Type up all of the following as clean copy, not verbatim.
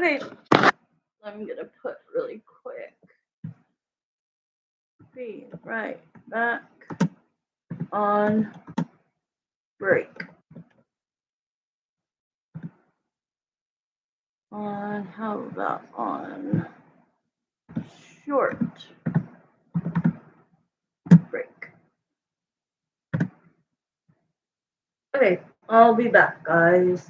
Okay, I'm gonna put really quick. Be right back on break. On how about on short break? Okay, I'll be back, guys.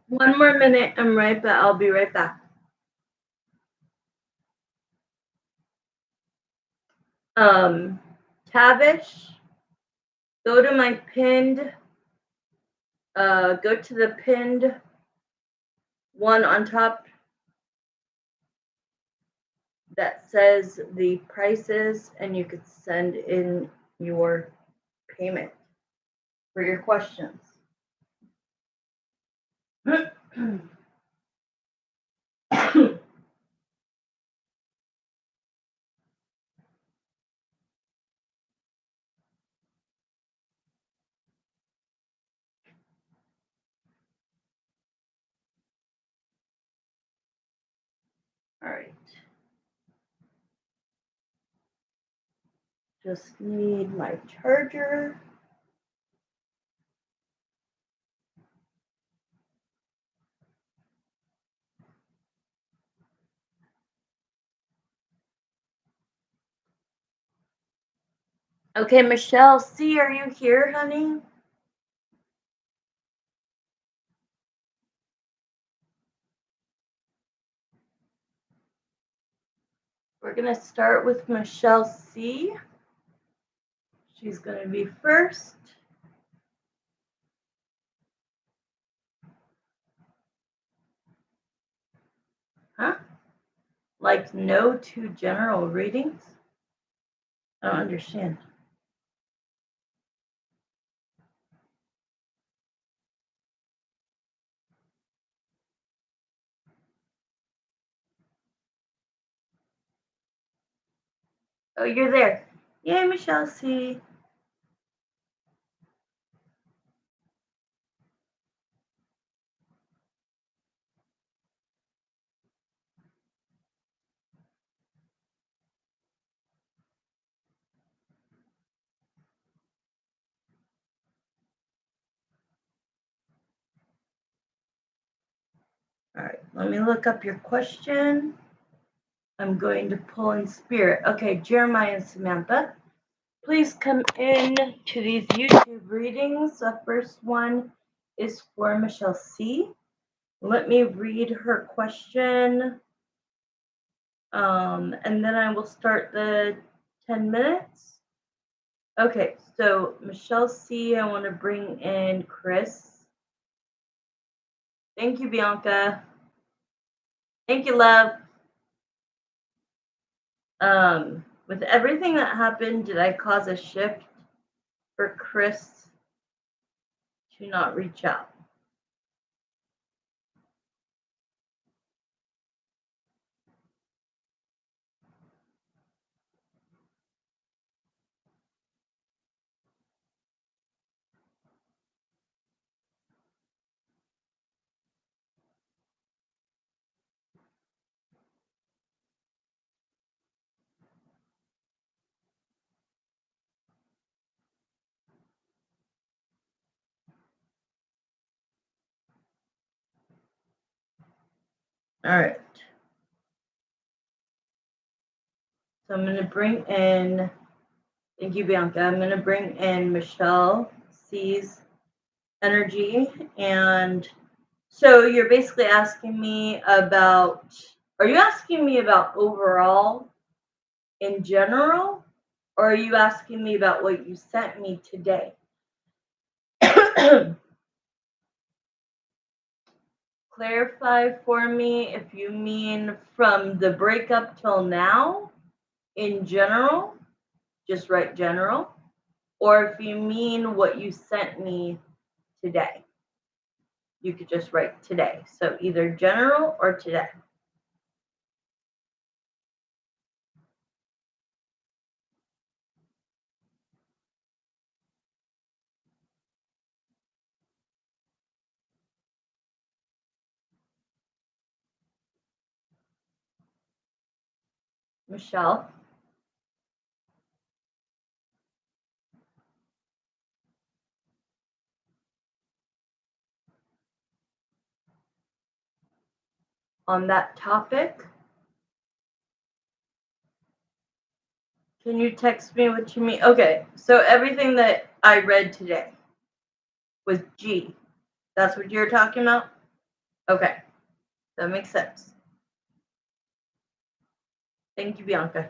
1 more minute. I'm right back. I'll be right back. Tavish, go to my pinned. Go to the pinned one on top that says the prices, and you could send in your payment for your questions. All right. Just need my charger. Okay, Michelle C, are you here, honey? We're going to start with Michelle C. She's going to be first. Huh? Like no to general readings? I don't understand. Oh, you're there. Yay, Michelle C. All right, let me look up your question. I'm going to pull in spirit. Okay, Jeremiah and Samantha, please come in to these YouTube readings. The first one is for Michelle C. Let me read her question, and then I will start the 10 minutes. Okay, so Michelle C, I want to bring in Chris. Thank you, Bianca. Thank you, love. With everything that happened, did I cause a shift for Chris to not reach out? All right. So I'm going to bring in, thank you, Bianca. I'm going to bring in Michelle C's energy. And so you're basically asking me about, are you asking me about overall in general? Or are you asking me about what you sent me today? Clarify for me if you mean from the breakup till now in general, just write general, or if you mean what you sent me today, you could just write today. So either general or today. Michelle? On that topic, can you text me what you mean? Okay, so everything that I read today was G. That's what you're talking about? Okay, that makes sense. Thank you, Bianca.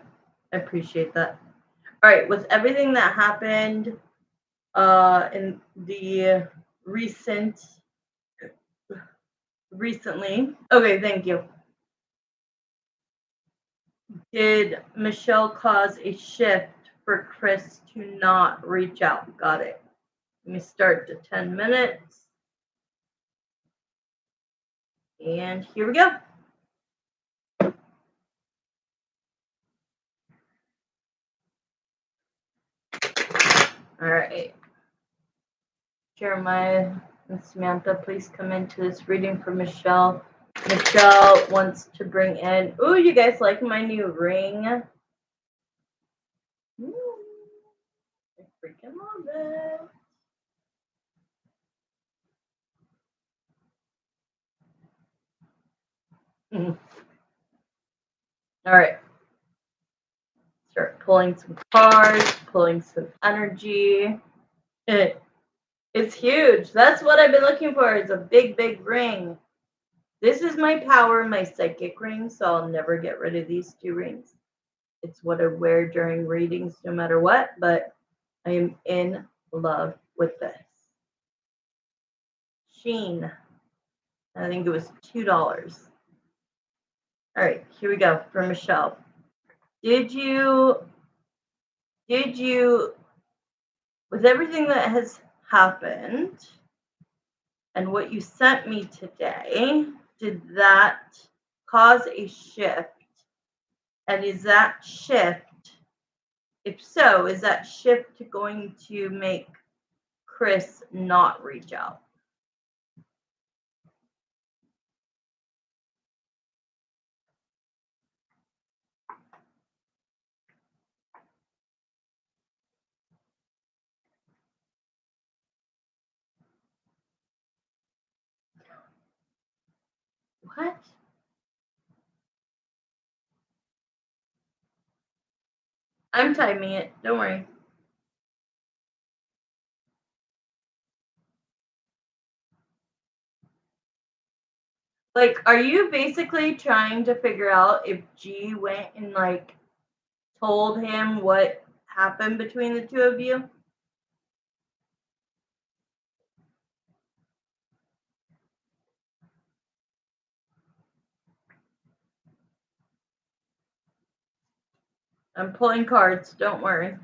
I appreciate that. All right, with everything that happened in the recently. Okay, thank you. Did Michelle cause a shift for Chris to not reach out? Got it. Let me start to 10 minutes. And here we go. All right. Jeremiah and Samantha, please come into this reading for Michelle. Michelle wants to bring in. Ooh, you guys like my new ring? Ooh, I freaking love it. All right. Start pulling some cards, pulling some energy. It's huge. That's what I've been looking for. It's a big, big ring. This is my power, my psychic ring, so I'll never get rid of these two rings. It's what I wear during readings no matter what, but I am in love with this. Sheen. I think it was $2. All right, here we go for Michelle. Did you, with everything that has happened and what you sent me today, did that cause a shift? And is that shift, if so, is that shift going to make Chris not reach out? What? I'm timing it. Don't worry. Like, are you basically trying to figure out if G went and, like, told him what happened between the two of you? I'm pulling cards. Don't worry.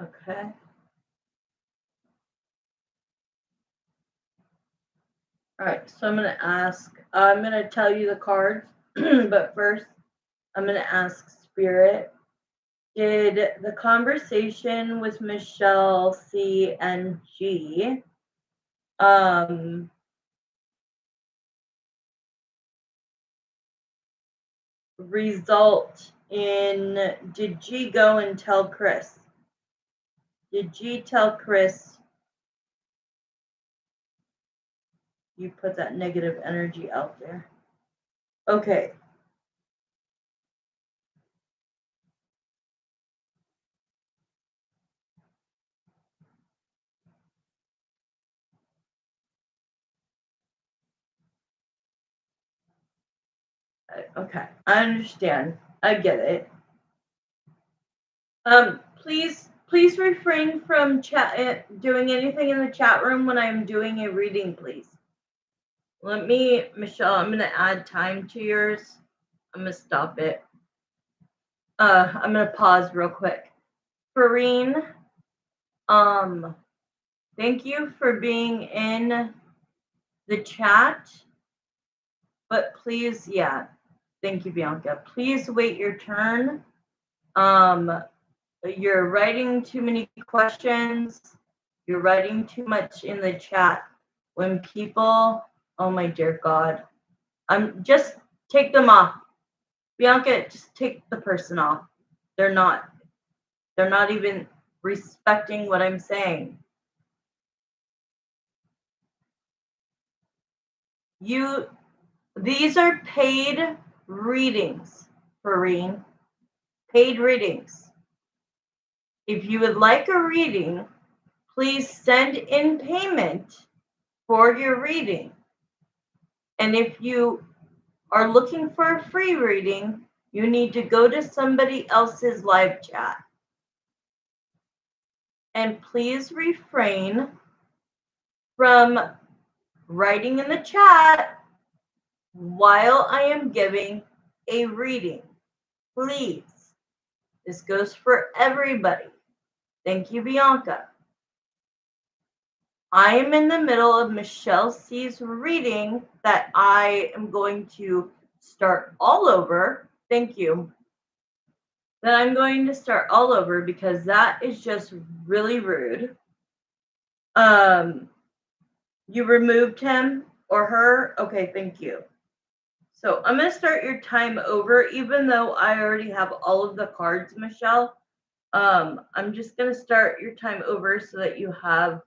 Okay. All right. So I'm going to ask, I'm going to tell you the cards, but first I'm going to ask Spirit. Did the conversation with Michelle C and G result in, did G go and tell Chris? Did G tell Chris you put that negative energy out there? Okay. Okay. I understand. I get it. Please refrain from doing anything in the chat room when I'm doing a reading, please. Michelle, I'm gonna add time to yours. I'm gonna stop it. I'm gonna pause real quick. Farine, thank you for being in the chat. But please, yeah, thank you, Bianca. Please wait your turn. You're writing too many questions. You're writing too much in the chat. When people, oh my dear God, just take them off. Bianca, just take the person off. They're not even respecting what I'm saying. These are paid readings, Farine. Paid readings. If you would like a reading, please send in payment for your reading. And if you are looking for a free reading, you need to go to somebody else's live chat. And please refrain from writing in the chat while I am giving a reading. Please. This goes for everybody. Thank you, Bianca. I am in the middle of Michelle C's reading that I am going to start all over. Thank you. That I'm going to start all over because that is just really rude. You removed him or her? Okay, thank you. So I'm going to start your time over, even though I already have all of the cards, Michelle. I'm just going to start your time over so that you have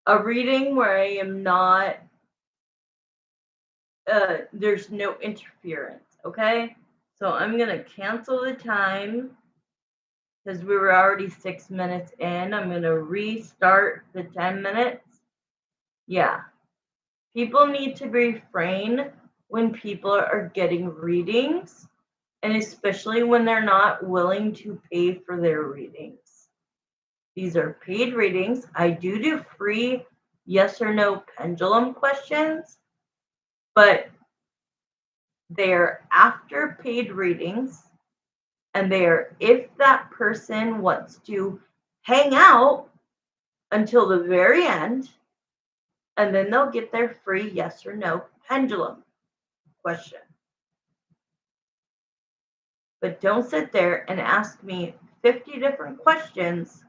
a reading where I am not, there's no interference, okay? So I'm going to cancel the time because we were already 6 minutes in. I'm going to restart the 10 minutes. Yeah. People need to refrain when people are getting readings, and especially when they're not willing to pay for their readings. These are paid readings. I do free yes or no pendulum questions, but they're after paid readings, and they're if that person wants to hang out until the very end, and then they'll get their free yes or no pendulum question. But don't sit there and ask me 50 different questions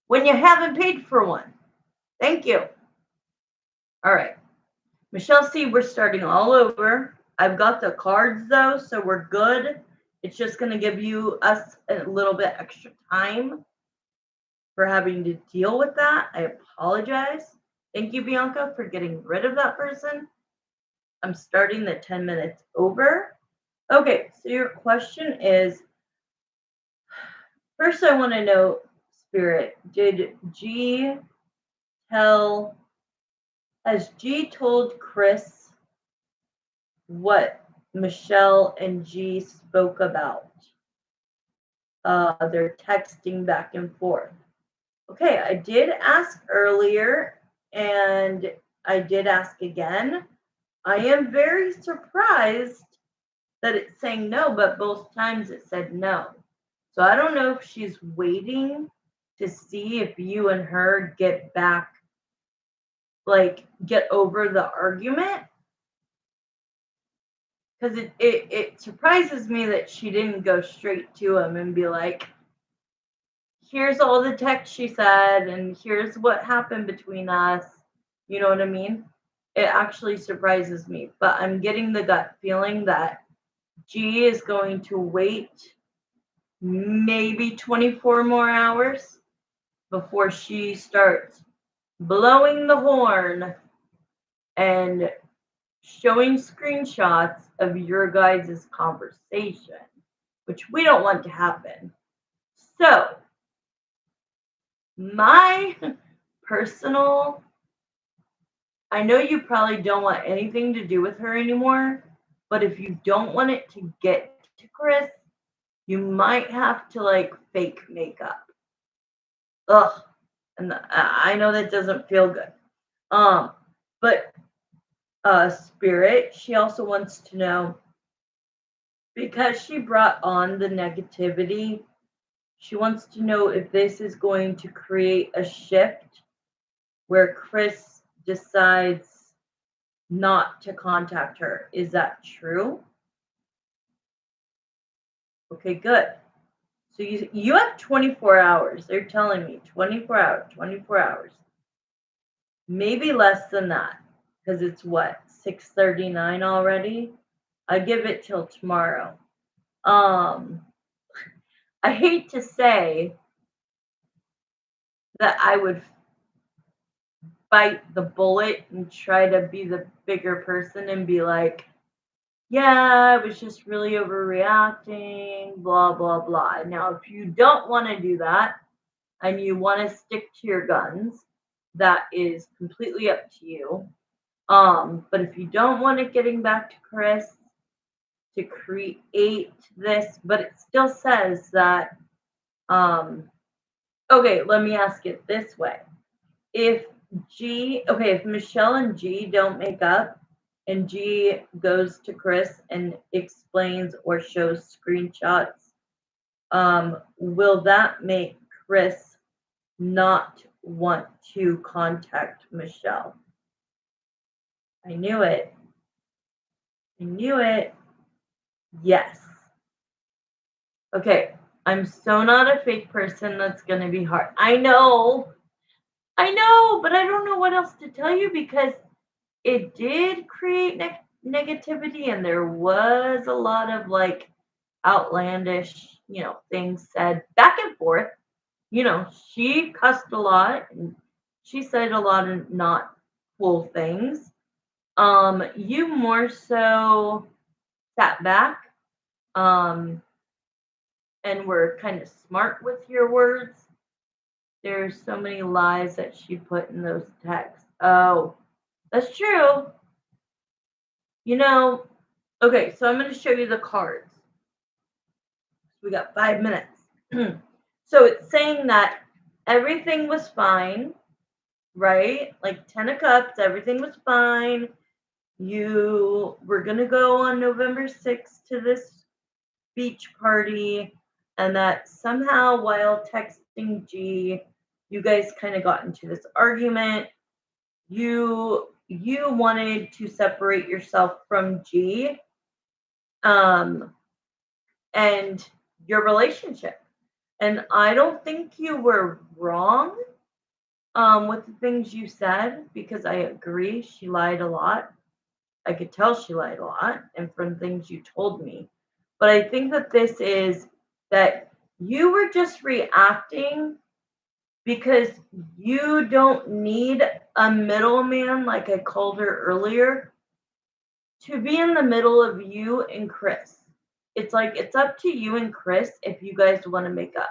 when you haven't paid for one. Thank you. All right. Michelle C., we're starting all over. I've got the cards, though, so we're good. It's just going to give us a little bit extra time for having to deal with that. I apologize. Thank you, Bianca, for getting rid of that person. I'm starting the 10 minutes over. Okay, so your question is, first I want to know, Spirit, has G told Chris what Michelle and G spoke about? They're texting back and forth. Okay, I did ask earlier, and I did ask again. I am very surprised that it's saying no, but both times it said no. So I don't know if she's waiting to see if you and her get back, like get over the argument. Because it surprises me that she didn't go straight to him and be like, here's all the text she said, and here's what happened between us. You know what I mean? It actually surprises me. But I'm getting the gut feeling that G is going to wait maybe 24 more hours before she starts blowing the horn and showing screenshots of your guys' conversation, which we don't want to happen. So, my personal, I know you probably don't want anything to do with her anymore, but if you don't want it to get to Chris, you might have to like fake makeup. Ugh. And I know that doesn't feel good. But Spirit, she also wants to know, because she brought on the negativity, she wants to know if this is going to create a shift where Chris decides not to contact her. Is that true? Okay, good. So you have 24 hours. They're telling me 24 hours, 24 hours. Maybe less than that, because it's what, 6:39 already? I give it till tomorrow. Um, I hate to say that I would bite the bullet and try to be the bigger person and be like, yeah, I was just really overreacting, blah, blah, blah. Now, if you don't want to do that and you want to stick to your guns, that is completely up to you. But if you don't want it getting back to Chris to create this, but it still says that, okay, let me ask it this way. If if Michelle and G don't make up and G goes to Chris and explains or shows screenshots, will that make Chris not want to contact Michelle? I knew it. I knew it. Yes. Okay. I'm so not a fake person. That's going to be hard. I know, but I don't know what else to tell you because it did create negativity and there was a lot of like outlandish, things said back and forth. She cussed a lot and she said a lot of not cool things. You more so sat back, um, and were kind of smart with your words. There's so many lies that she put in those texts. Oh, that's true. Okay, so I'm going to show you the cards. We got 5 minutes. So it's saying that everything was fine, right? Like 10 of Cups, everything was fine. You were going to go on November 6th to this beach party, and that somehow while texting G, you guys kind of got into this argument. You wanted to separate yourself from G, and your relationship. And I don't think you were wrong with the things you said because I agree she lied a lot. I could tell she lied a lot and from things you told me. But I think that this is that you were just reacting because you don't need a middleman, like I called her earlier, to be in the middle of you and Chris. It's like it's up to you and Chris if you guys want to make up.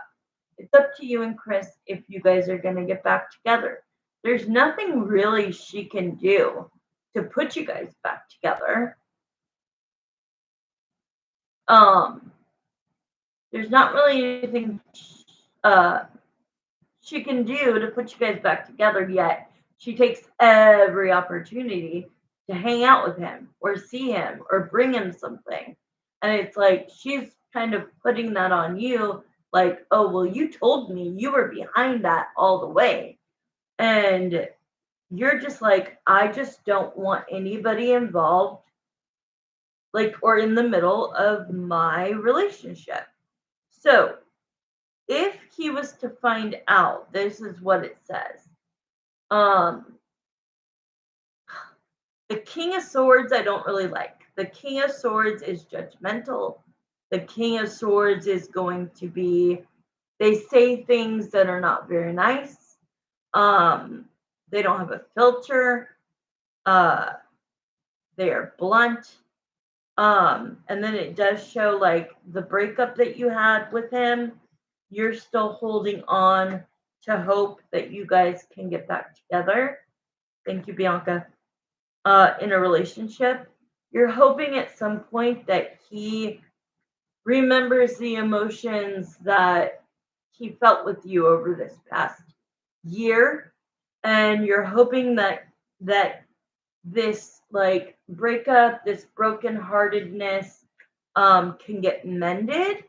It's up to you and Chris if you guys are going to get back together. There's nothing really she can do to put you guys back together. There's not really anything she can do to put you guys back together yet. She takes every opportunity to hang out with him or see him or bring him something. And it's like she's kind of putting that on you, like, oh, well, you told me you were behind that all the way. And you're just like, I just don't want anybody involved, like, or in the middle of my relationship. So if he was to find out, this is what it says. The King of Swords, I don't really like. The King of Swords is judgmental. The King of Swords is going to be, they say things that are not very nice. They don't have a filter. They are blunt. And then it does show like the breakup that you had with him. You're still holding on to hope that you guys can get back together. Thank you, Bianca. In a relationship, you're hoping at some point that he remembers the emotions that he felt with you over this past year, and you're hoping that this like breakup, this brokenheartedness, can get mended.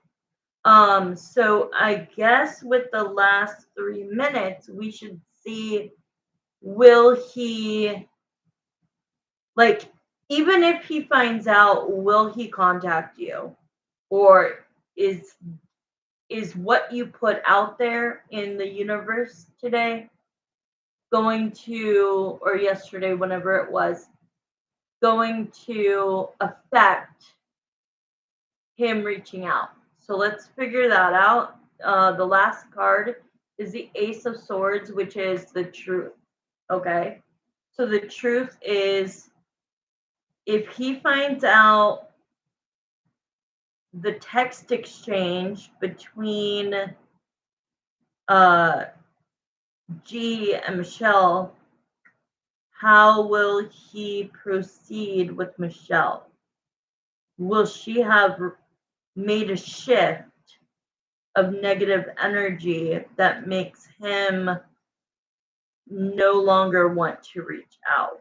So I guess with the last 3 minutes, we should see, will he, like, even if he finds out, will he contact you? Or is is what you put out there in the universe today going to, or yesterday, whenever it was, going to affect him reaching out? So let's figure that out. The last card is the Ace of Swords, which is the truth. Okay. So the truth is, if he finds out the text exchange between G and Michelle, how will he proceed with Michelle? Will she have made a shift of negative energy that makes him no longer want to reach out?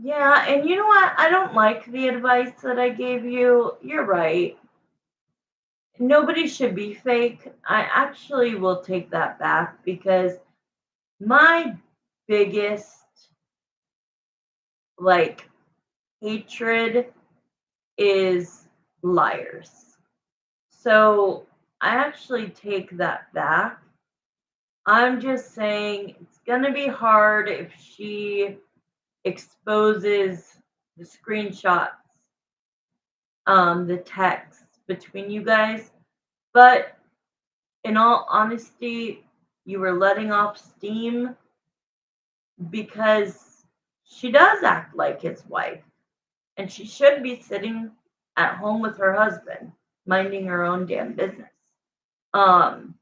Yeah, and you know what? I don't like the advice that I gave you. You're right. Nobody should be fake. I actually will take that back because my biggest like hatred is liars. So I actually take that back. I'm just saying it's going to be hard if she exposes the screenshots, the text between you guys. But in all honesty, you were letting off steam because she does act like his wife, and she should be sitting at home with her husband, minding her own damn business. Um,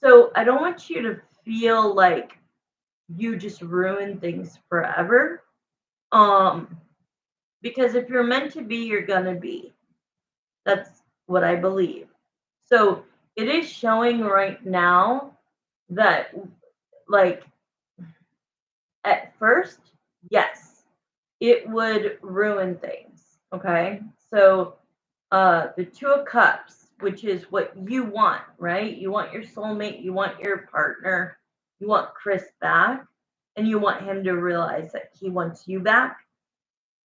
so I don't want you to feel like you just ruin things forever. Because if you're meant to be, you're gonna be. That's what I believe. So it is showing right now that, like, at first, yes, it would ruin things. Okay. So the Two of Cups, which is what you want, right? You want your soulmate, you want your partner, you want Chris back, and you want him to realize that he wants you back.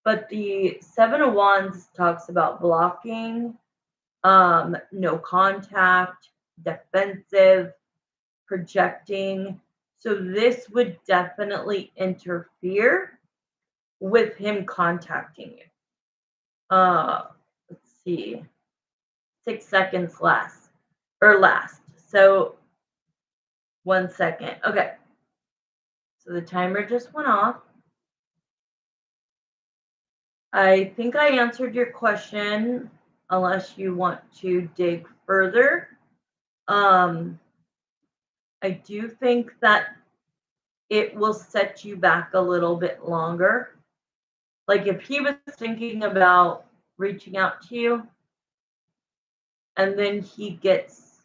But the Seven of Wands talks about blocking, no contact, defensive, projecting. So this would definitely interfere with him contacting you. Let's see. 6 seconds last. So 1 second. Okay. So the timer just went off. I think I answered your question, unless you want to dig further. I do think that it will set you back a little bit longer. Like if he was thinking about reaching out to you and then he gets,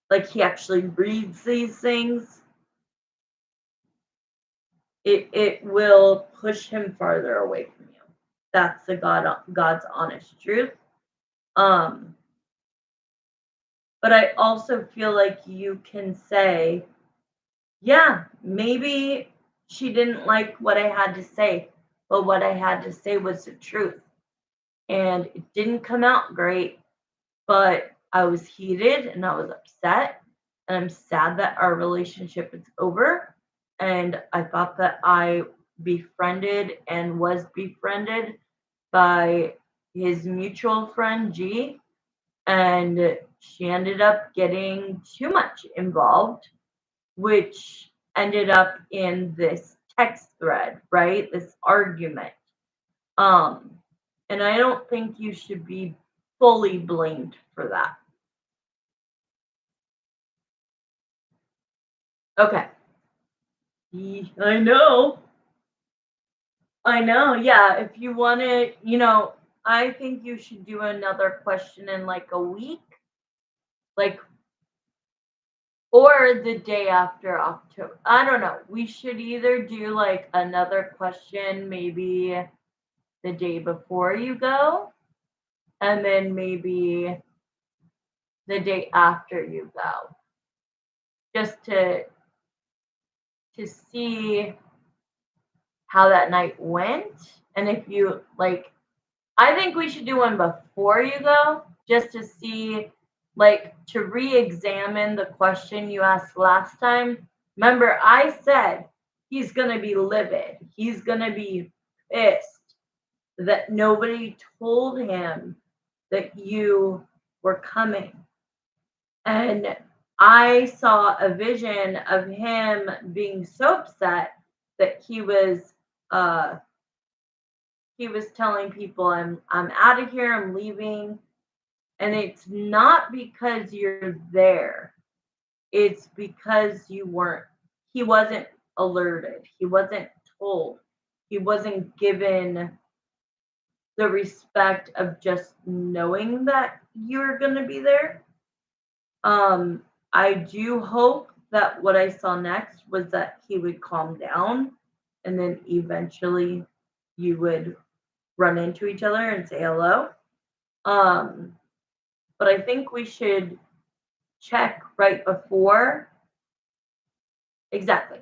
like, he actually reads these things, it will push him farther away from you. That's the God's honest truth. But I also feel like you can say, yeah, maybe she didn't like what I had to say, but what I had to say was the truth. And it didn't come out great, but I was heated and I was upset. And I'm sad that our relationship is over. And I thought that I befriended and was befriended by his mutual friend, G. And she ended up getting too much involved, which ended up in this text thread, right? This argument. Um, and I don't think you should be fully blamed for that. Okay. I know. I know. Yeah. If you want to, I think you should do another question in like a week, like, or the day after October. I don't know. We should either do like another question maybe the day before you go, and then maybe the day after you go, just to see how that night went. And if you like, I think we should do one before you go, just to see, like, to re-examine the question you asked last time. Remember, I said he's gonna be livid. He's gonna be pissed that nobody told him that you were coming. And I saw a vision of him being so upset that uh he was telling people, I'm out of here, I'm leaving. And it's not because you're there. It's because he wasn't alerted. He wasn't told. He wasn't given the respect of just knowing that you're going to be there. I do hope that what I saw next was that he would calm down and then eventually you would run into each other and say hello. But I think we should check right before. Exactly.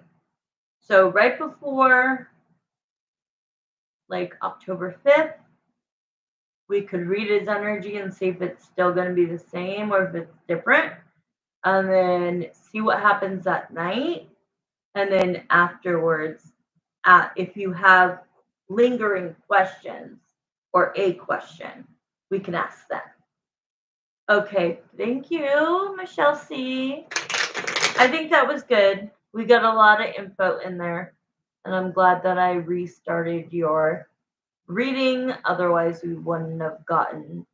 So right before, like, October 5th, we could read his energy and see if it's still going to be the same or if it's different. And then see what happens that night. And then afterwards, if you have lingering questions or a question, we can ask them. Okay, thank you, Michelle C. I think that was good. We got a lot of info in there, and I'm glad that I restarted your reading. Otherwise, we wouldn't have gotten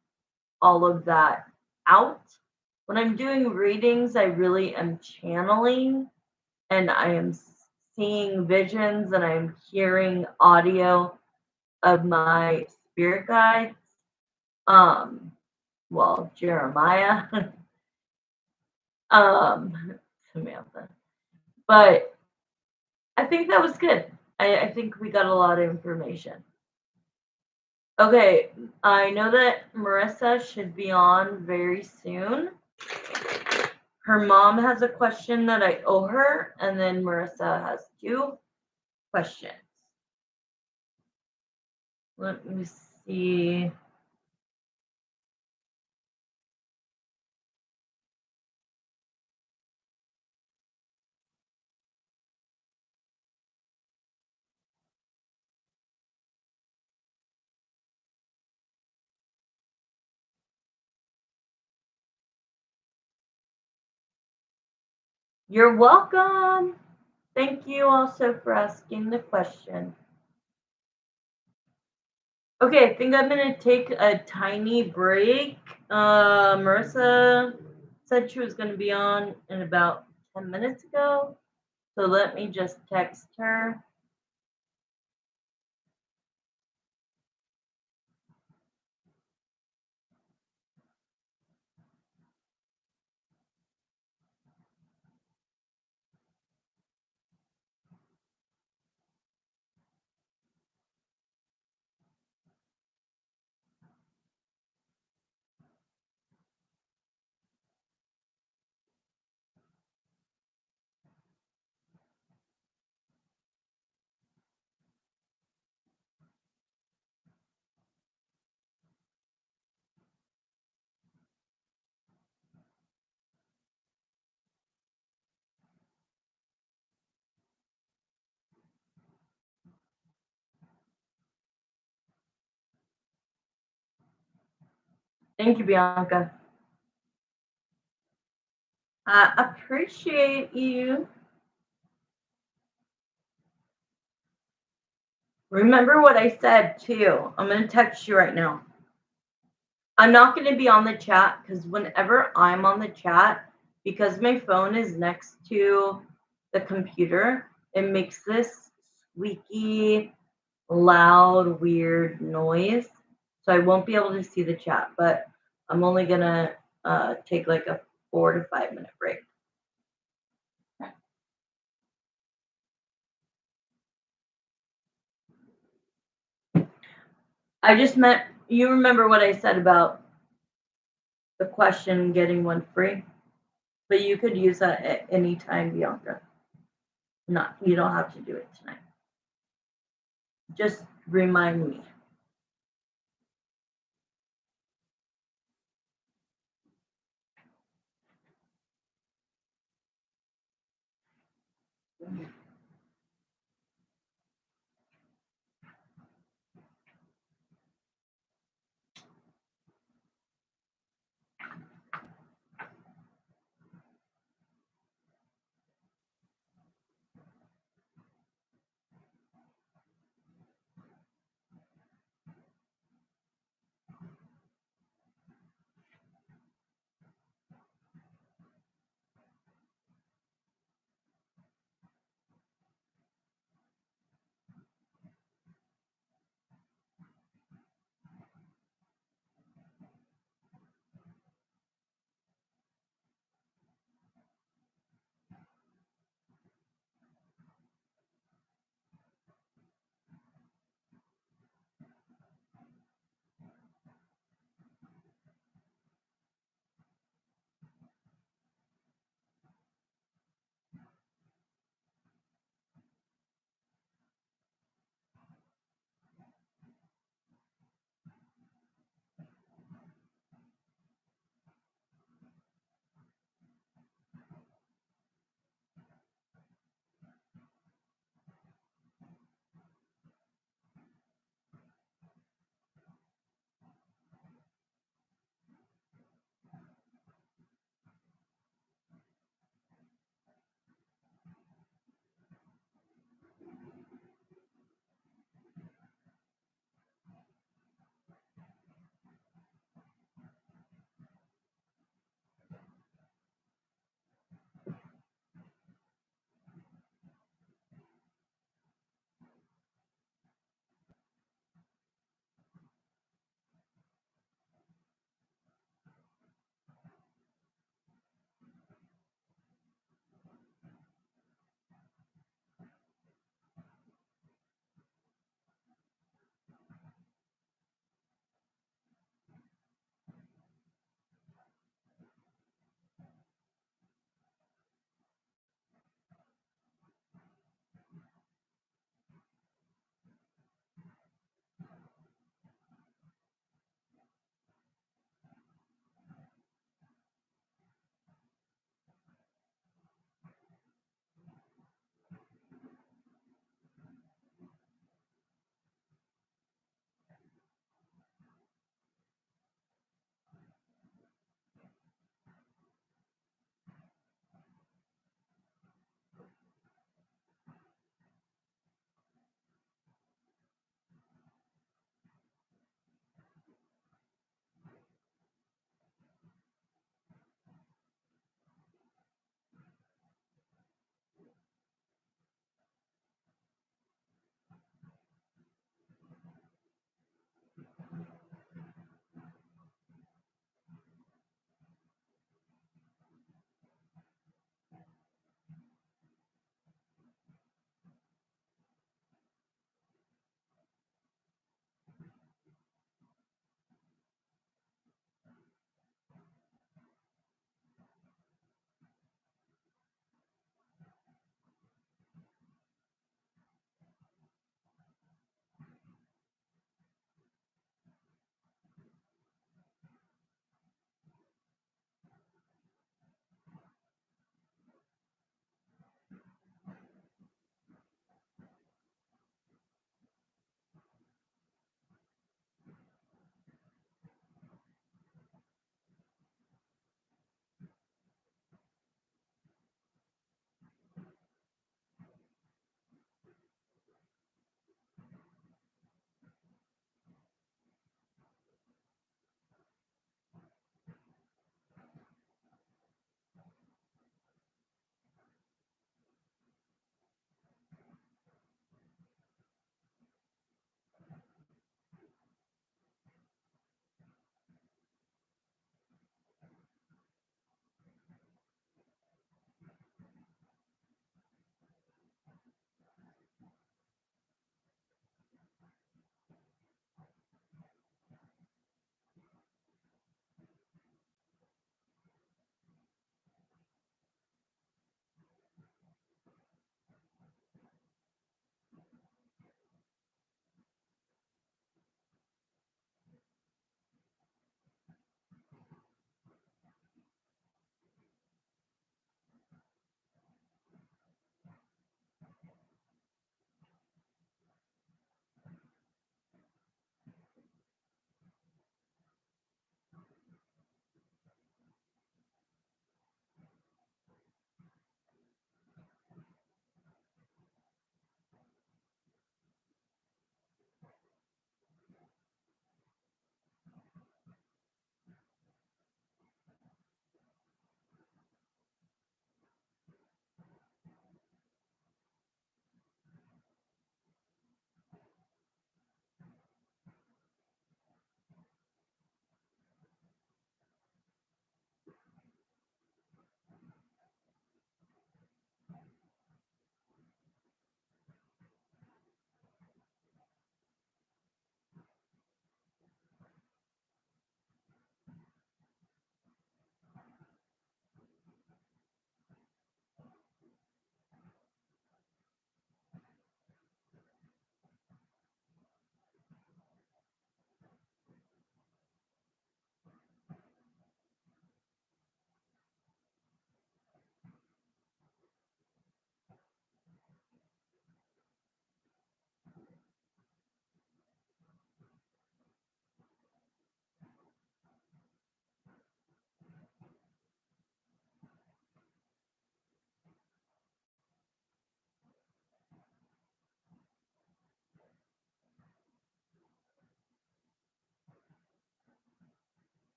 all of that out. When I'm doing readings, I really am channeling and I am seeing visions and I'm hearing audio of my spirit guides. Well, Jeremiah, Samantha. But I think that was good. I think we got a lot of information. Okay, I know that Marissa should be on very soon. Her mom has a question that I owe her, and then Marissa has 2 questions. Let me see. You're welcome. Thank you also for asking the question. Okay, I think I'm going to take a tiny break. Marissa said she was going to be on in about 10 minutes ago. So let me just text her. Thank you, Bianca. I appreciate you. Remember what I said too. I'm going to text you right now. I'm not going to be on the chat because whenever I'm on the chat, because my phone is next to the computer, it makes this squeaky, loud, weird noise. So I won't be able to see the chat, but I'm only going to take like a 4 to 5 minute break. I just meant, you remember what I said about the question getting one free? But you could use that at any time, Bianca. You don't have to do it tonight. Just remind me.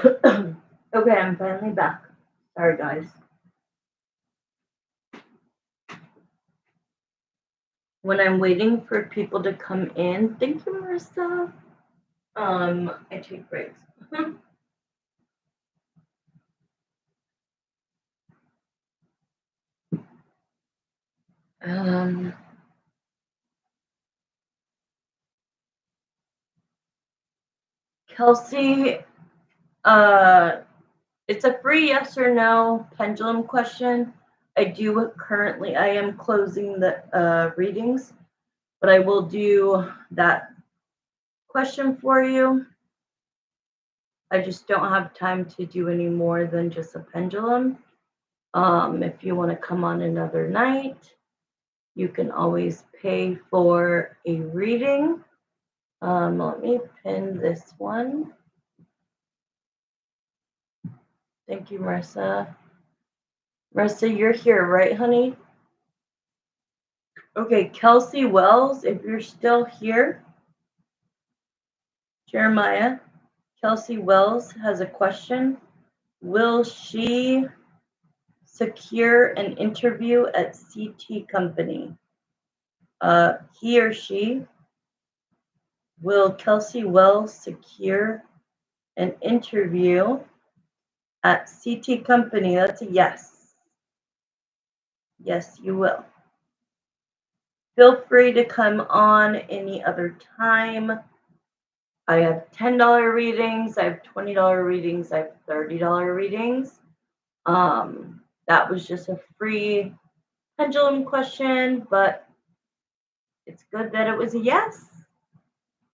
Okay, I'm finally back. Sorry, guys. When I'm waiting for people to come in, thank you, Marissa. I take breaks. um, Kelsey, it's a free yes or no pendulum question. I am closing the readings, but I will do that question for you. I just don't have time to do any more than just a pendulum. If you want to come on another night, you can always pay for a reading. Let me pin this one. Thank you, Marissa. Marissa, you're here, right, honey? Okay, Kelsey Wells, if you're still here. Jeremiah, Kelsey Wells has a question. Will she secure an interview at CT Company? He or she, will Kelsey Wells secure an interview at CT Company? That's a yes. Yes, you will. Feel free to come on any other time. I have $10 readings, I have $20 readings, I have $30 readings. That was just a free pendulum question, but it's good that it was a yes.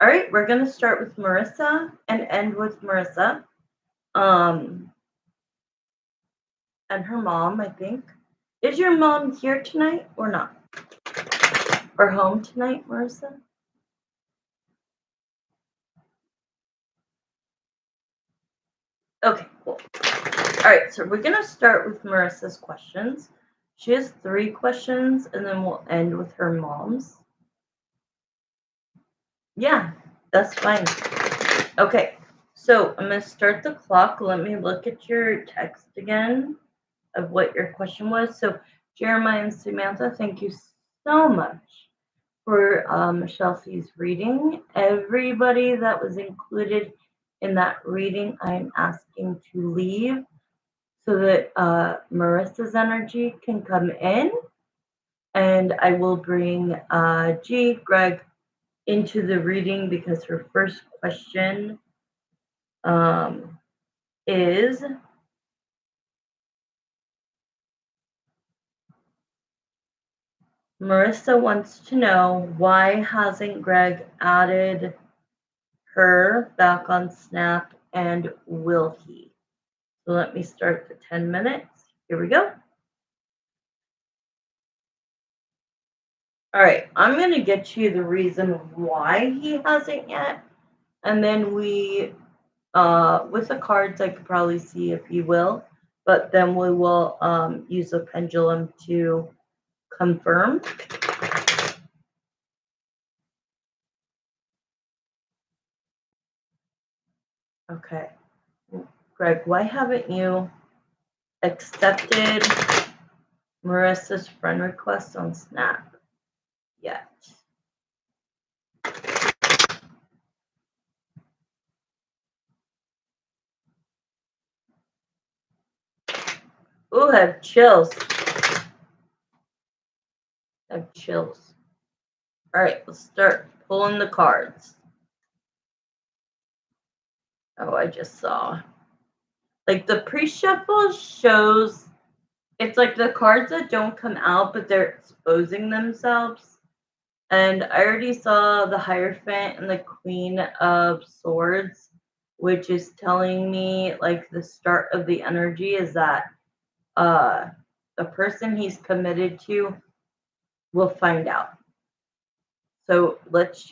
All right, we're going to start with Marissa and end with Marissa. And her mom, I think. Is your mom here tonight or not? Or home tonight, Marissa? Okay, cool. All right, so we're going to start with Marissa's questions. She has 3 questions, and then we'll end with her mom's. Yeah, that's fine. Okay, so I'm going to start the clock. Let me look at your text again of what your question was. So, Jeremiah and Samantha, thank you so much for Michelle C's reading. Everybody that was included in that reading, I'm asking to leave so that Marissa's energy can come in. And I will bring Greg, into the reading because her first question is Marissa wants to know, why hasn't Greg added her back on Snap, and will he? So let me start the 10 minutes. Here we go. All right, I'm going to get you the reason why he hasn't yet. And then we, with the cards, I could probably see if he will. But then we will use a pendulum to confirm. Okay. Greg, why haven't you accepted Marissa's friend request on Snap yet? Ooh, I have chills. I have chills. All right, let's start pulling the cards. Oh, I just saw. Like the pre-shuffle shows, it's like the cards that don't come out, but they're exposing themselves. And I already saw the Hierophant and the Queen of Swords, which is telling me like the start of the energy is that the person he's committed to will find out. So let's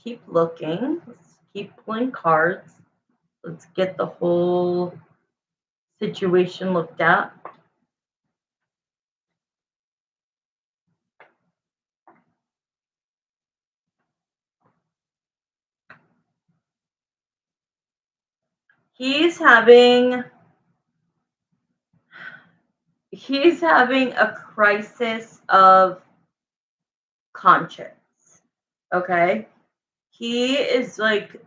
keep looking. Let's keep pulling cards. Let's get the whole situation looked at. He's having he's having a crisis of conscience. Okay? He is like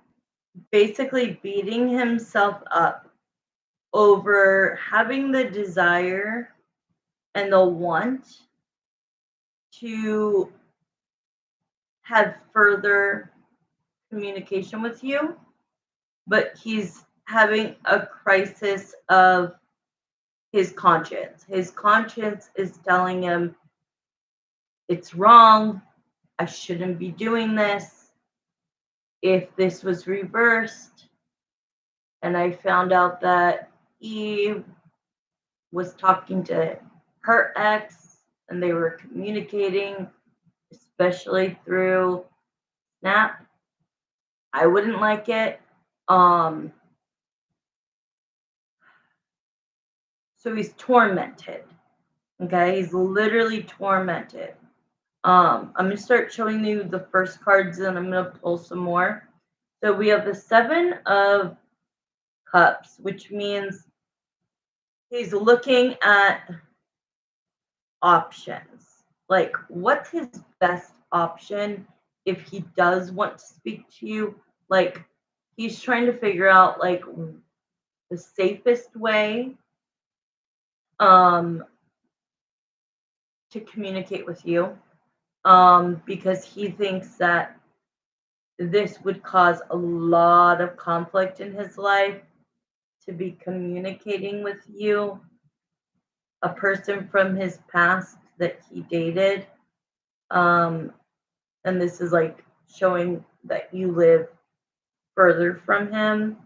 basically beating himself up over having the desire and the want to have further communication with you, but he's having a crisis of his conscience. His conscience is telling him it's wrong. I shouldn't be doing this. If this was reversed and I found out that Eve was talking to her ex and they were communicating, especially through Snap, I wouldn't like it. Um, so he's tormented. Okay, he's literally tormented. I'm gonna start showing you the first cards and I'm gonna pull some more. So we have the Seven of Cups, which means he's looking at options. Like, what's his best option if he does want to speak to you? Like, he's trying to figure out like the safest way um to communicate with you. Because he thinks that this would cause a lot of conflict in his life to be communicating with you, a person from his past that he dated. Um, and this is like showing that you live further from him.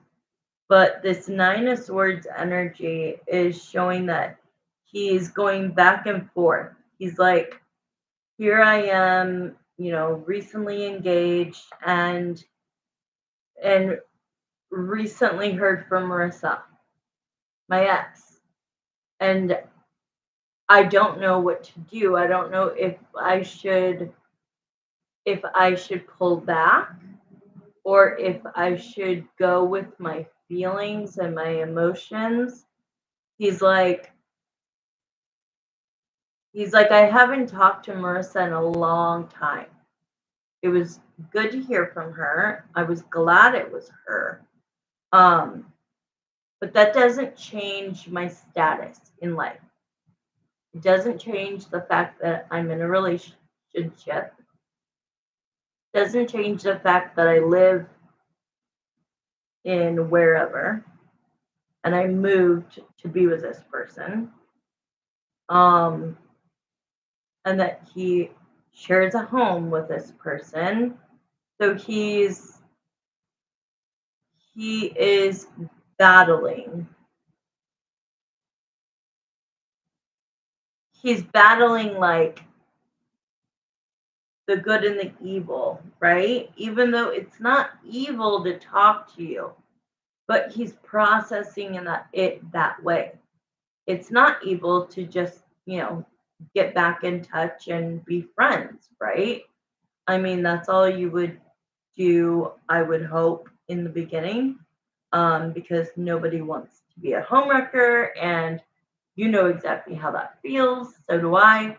But this Nine of Swords energy is showing that he's going back and forth. He's like, here I am, recently engaged and recently heard from Marissa, my ex. And I don't know what to do. I don't know if I should pull back or if I should go with my feelings and my emotions. He's like I haven't talked to Marissa in a long time. It was good to hear from her. I was glad it was her. Um, but that doesn't change my status in life. It doesn't change the fact that I'm in a relationship. Doesn't change the fact that I live in wherever and I moved to be with this person. Um, and that he shares a home with this person. So he is battling. He's battling like the good and the evil, right? Even though it's not evil to talk to you, but he's processing it that way. It's not evil to just, get back in touch and be friends, right? I mean, that's all you would do, I would hope, in the beginning, because nobody wants to be a homewrecker, and you know exactly how that feels. So do I.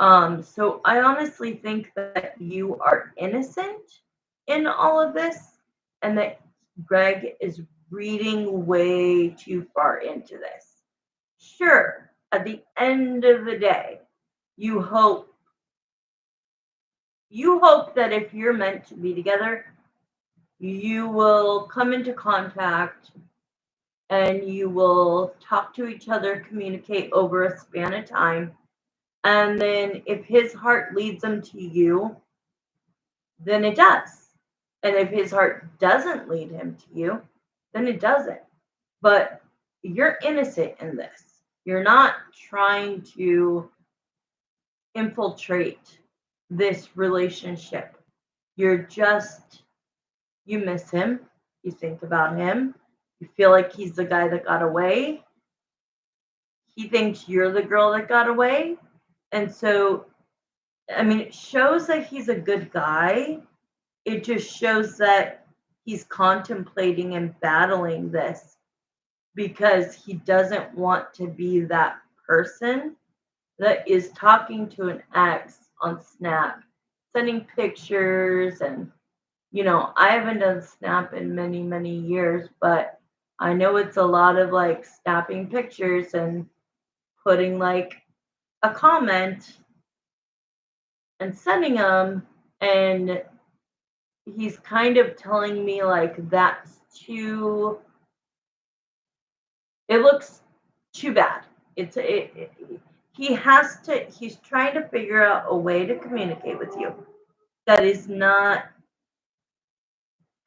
So I honestly think that you are innocent in all of this, and that Greg is reading way too far into this. Sure, at the end of the day, you hope that if you're meant to be together, you will come into contact and you will talk to each other, communicate over a span of time. And then if his heart leads him to you, then it does. And if his heart doesn't lead him to you, then it doesn't. But you're innocent in this. You're not trying to infiltrate this relationship. You miss him. You think about him. You feel like he's the guy that got away. He thinks you're the girl that got away. And so, I mean, it shows that he's a good guy. It just shows that he's contemplating and battling this because he doesn't want to be that person that is talking to an ex on Snap, sending pictures. And, I haven't done Snap in many, many years, but I know it's a lot of like snapping pictures and putting like a comment and sending them. And he's kind of telling me like that's too, it looks too bad. He's trying to figure out a way to communicate with you that is not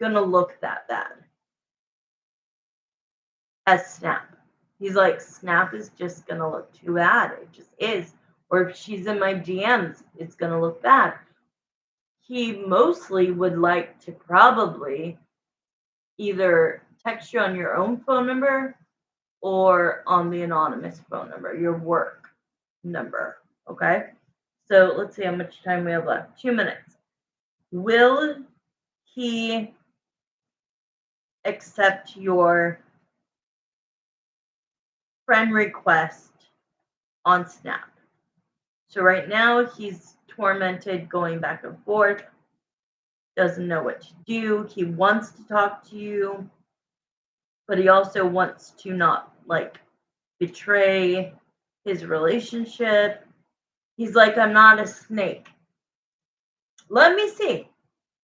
gonna look that bad as Snap. He's like, Snap is just gonna look too bad. It just is. Or if she's in my DMs, it's gonna look bad. He mostly would like to probably either text you on your own phone number or on the anonymous phone number, your work number. Okay. So let's see how much time we have left. 2 minutes. Will he accept your friend request on Snap? So right now he's tormented, going back and forth, doesn't know what to do. He wants to talk to you, but he also wants to not like betray his relationship. He's like, I'm not a snake. Let me see.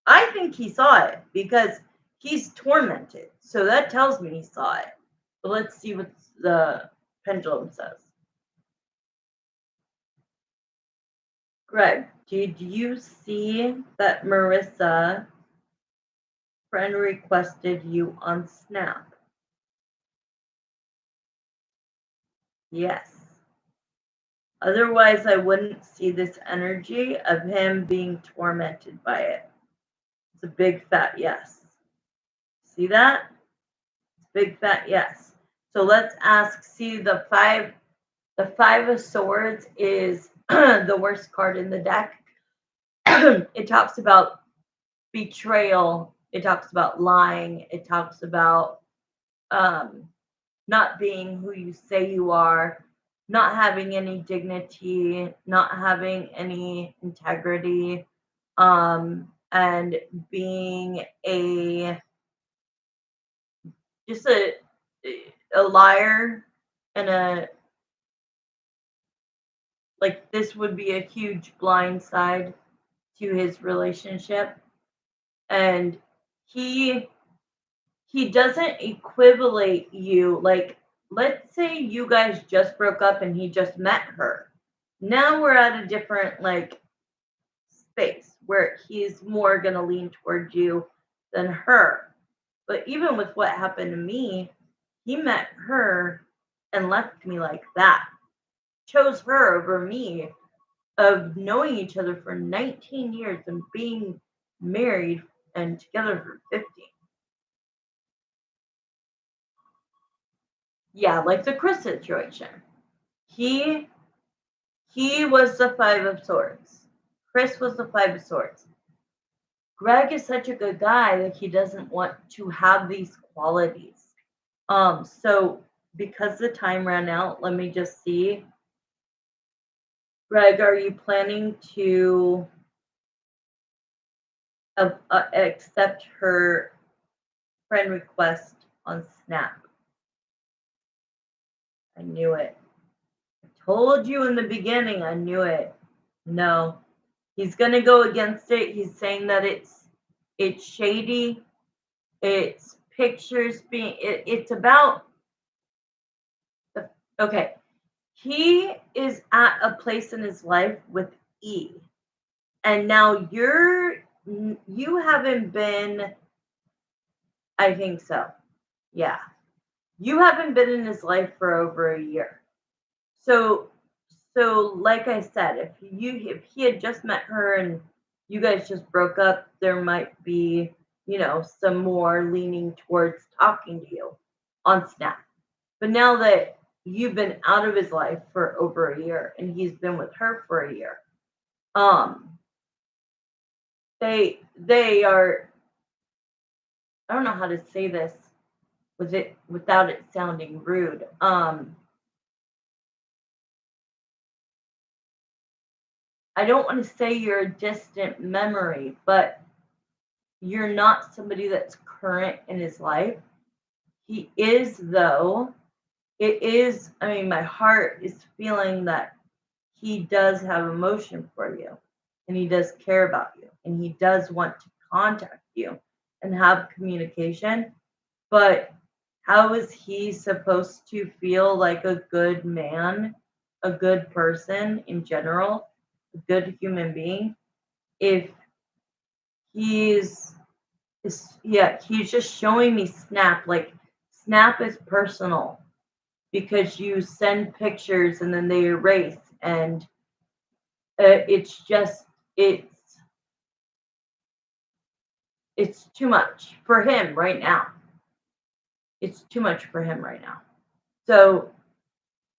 I think he saw it because he's tormented. So that tells me he saw it. But let's see what the pendulum says. Greg, did you see that Marissa friend requested you on Snap? Yes. Otherwise, I wouldn't see this energy of him being tormented by it. It's a big fat yes. See that? It's a big fat yes. So let's ask, see the five of swords is the worst card in the deck. It talks about betrayal. It talks about lying. It talks about not being who you say you are, not having any dignity, not having any integrity, and being just a liar, and this would be a huge blind side to his relationship. And he doesn't equivalate you. Like, let's say you guys just broke up and he just met her. Now we're at a different space where he's more going to lean towards you than her. But even with what happened to me, he met her and left me like that. Chose her over me, of knowing each other for 19 years and being married and together for 15. Yeah, like the Chris situation. He was the Five of Swords. Chris was the Five of Swords. Greg is such a good guy that he doesn't want to have these qualities. So because the time ran out, let me just see. Greg, are you planning to accept her friend request on Snap? I knew it. I told you in the beginning, I knew it. No. He's going to go against it. He's saying that it's shady. It's pictures being it's about okay. He is at a place in his life with E. And now you haven't been, I think so. Yeah. You haven't been in his life for over a year. So like I said, if he had just met her and you guys just broke up, there might be, some more leaning towards talking to you on Snap. But now that you've been out of his life for over a year and he's been with her for a year, they are I don't know how to say this without it sounding rude. I don't want to say you're a distant memory, but you're not somebody that's current in his life. He is, though. It is, I mean, my heart is feeling that he does have emotion for you and he does care about you and he does want to contact you and have communication. But how is he supposed to feel like a good man, a good person in general, a good human being, if he's he's just showing me Snap. Like, Snap is personal because you send pictures and then they erase, and it's just it's too much for him right now. It's too much for him right now. So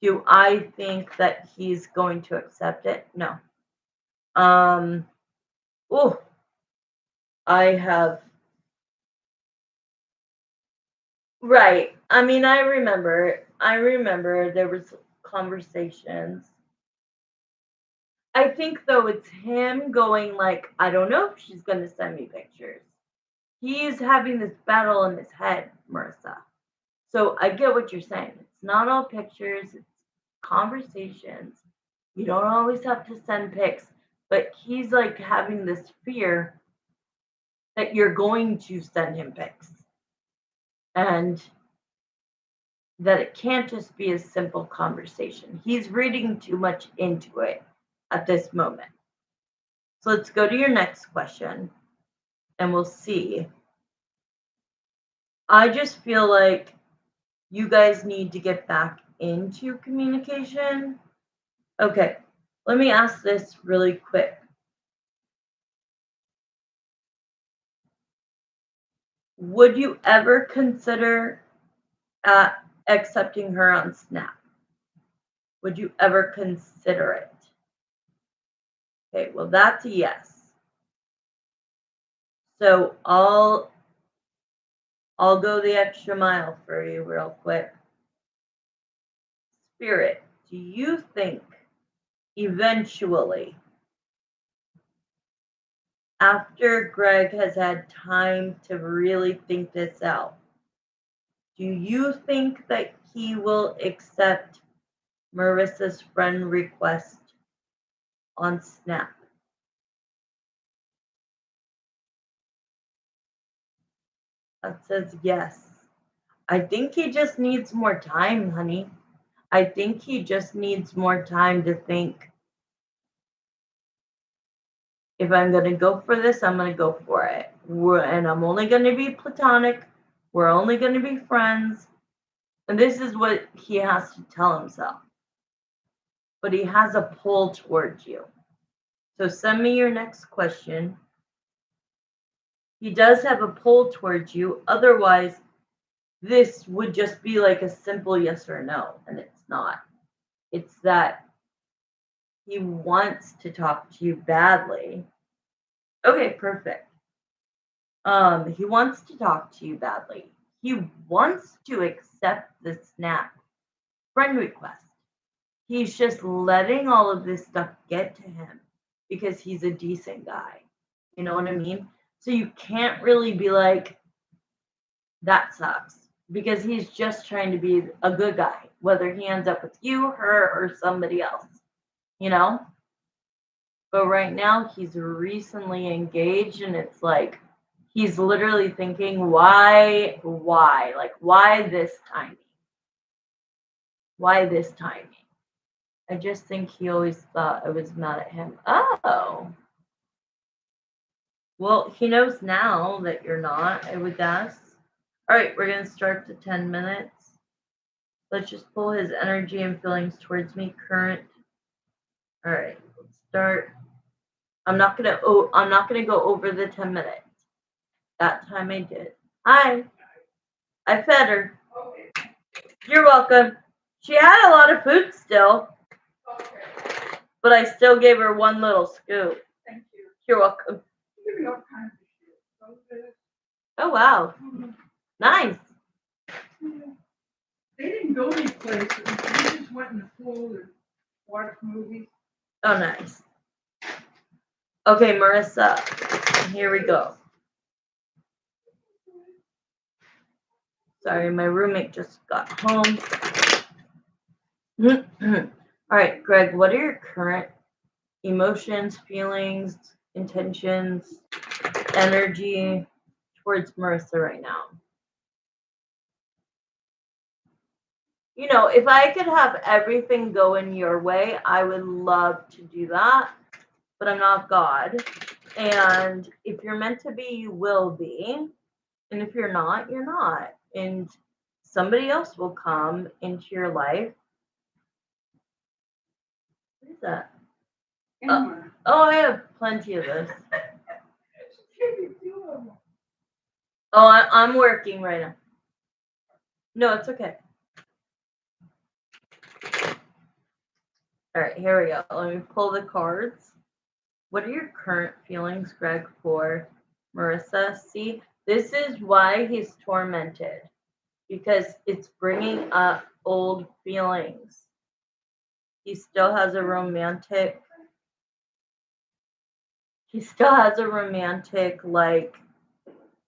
do I think that he's going to accept it? No. Oh, I have. Right. I mean, I remember. I remember there was conversations. I think though it's him going like, I don't know if she's gonna send me pictures. He's having this battle in his head, Marissa. So I get what you're saying. It's not all pictures, it's conversations. You don't always have to send pics, but he's like having this fear that you're going to send him pics and that it can't just be a simple conversation. He's reading too much into it at this moment. So let's go to your next question and we'll see. I just feel like you guys need to get back into communication. Okay, let me ask this really quick. Would you ever consider accepting her on Snap? Would you ever consider it? Okay, well, that's a yes. So I'll go the extra mile for you real quick. Spirit, do you think eventually, after Greg has had time to really think this out, do you think that he will accept Marissa's friend request on Snap? That says yes. I think he just needs more time, honey. I think he just needs more time to think, if I'm going to go for this, I'm going to go for it. And I'm only going to be platonic. We're only going to be friends. And this is what he has to tell himself. But he has a pull towards you. So send me your next question. He does have a pull towards you. Otherwise, this would just be like a simple yes or no. And it's not. It's that he wants to talk to you badly. Okay, perfect. He wants to talk to you badly. He wants to accept the Snap friend request. He's just letting all of this stuff get to him because he's a decent guy. You know what I mean? So you can't really be like, that sucks, because he's just trying to be a good guy, whether he ends up with you, her, or somebody else, you know? But right now, he's recently engaged, and it's like, he's literally thinking, why? Like, why this timing? Why this timing? I just think he always thought I was mad at him. Oh. Well, he knows now that you're not, I would guess. All right, we're going to start the 10 minutes. Let's just pull his energy and feelings towards me. Current. All right, let's start. I'm not gonna go over the 10 minutes. That time I did. Hi. I fed her. Okay. You're welcome. She had a lot of food still. Okay. But I still gave her one little scoop. Thank you. You're welcome. Oh, wow. Nice. They didn't go any places. They just went in the pool and watched movies. Oh, nice. Okay, Marissa, here we go. Sorry, my roommate just got home. All right, Greg, what are your current emotions, feelings, intentions, energy towards Marissa right now? You know, if I could have everything going your way, I would love to do that, but I'm not God. And if you're meant to be, you will be. And if you're not, you're not. And somebody else will come into your life. What is that? Oh, I have plenty of this. Oh, I'm working right now. No, it's okay. All right, here we go. Let me pull the cards. What are your current feelings, Greg, for Marissa? See, this is why he's tormented, because it's bringing up old feelings. He still has a romantic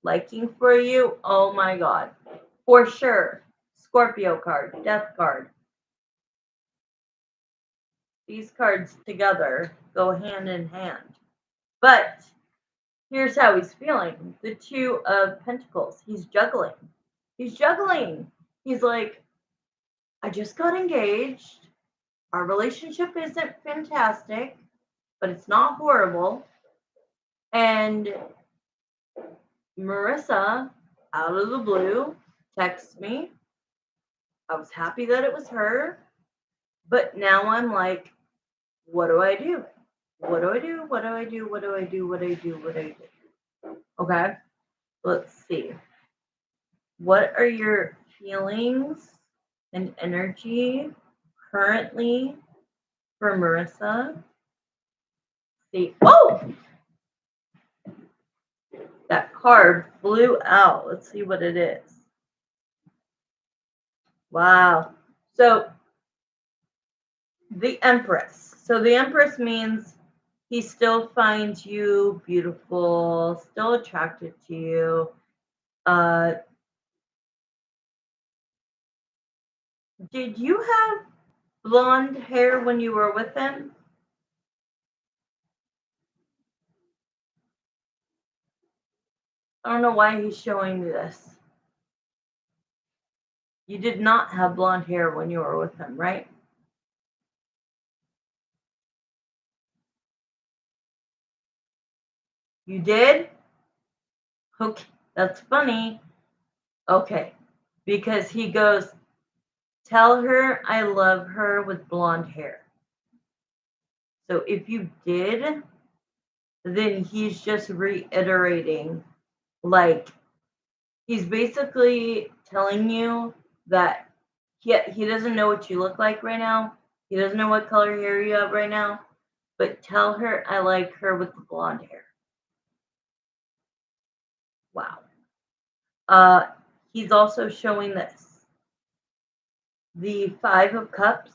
liking for you. Oh my God, for sure. Scorpio card, death card. These cards together go hand in hand. But here's how he's feeling. The Two of Pentacles. He's juggling. He's like, I just got engaged. Our relationship isn't fantastic, but it's not horrible. And Marissa, out of the blue, texts me. I was happy that it was her, but now I'm like, what do I do? What do I do? What do I do? What do I do? What do I do? What do I do? Okay, let's see. What are your feelings and energy currently for Marissa? See, oh, that card flew out. Let's see what it is. Wow. So the Empress. So the Empress means he still finds you beautiful, still attracted to you. Did you have blonde hair when you were with him? I don't know why he's showing me this. You did not have blonde hair when you were with him, right? You did? Okay, that's funny. Okay, because he goes, tell her I love her with blonde hair. So if you did, then he's just reiterating, like, he's basically telling you that he doesn't know what you look like right now. He doesn't know what color hair you have right now, but tell her I like her with the blonde hair. Wow. He's also showing this. The Five of Cups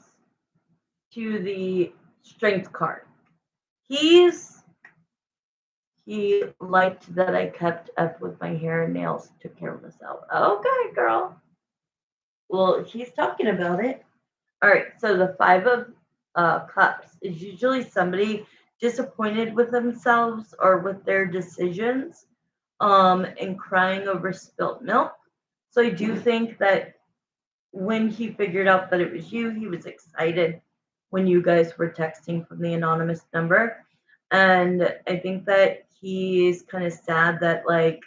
to the Strength card. He liked that I kept up with my hair and nails, took care of myself. Okay, girl. Well, he's talking about it. All right, so the Five of Cups is usually somebody disappointed with themselves or with their decisions, and crying over spilt milk. So I do think that when he figured out that it was you, he was excited when you guys were texting from the anonymous number. And I think that he's kind of sad that like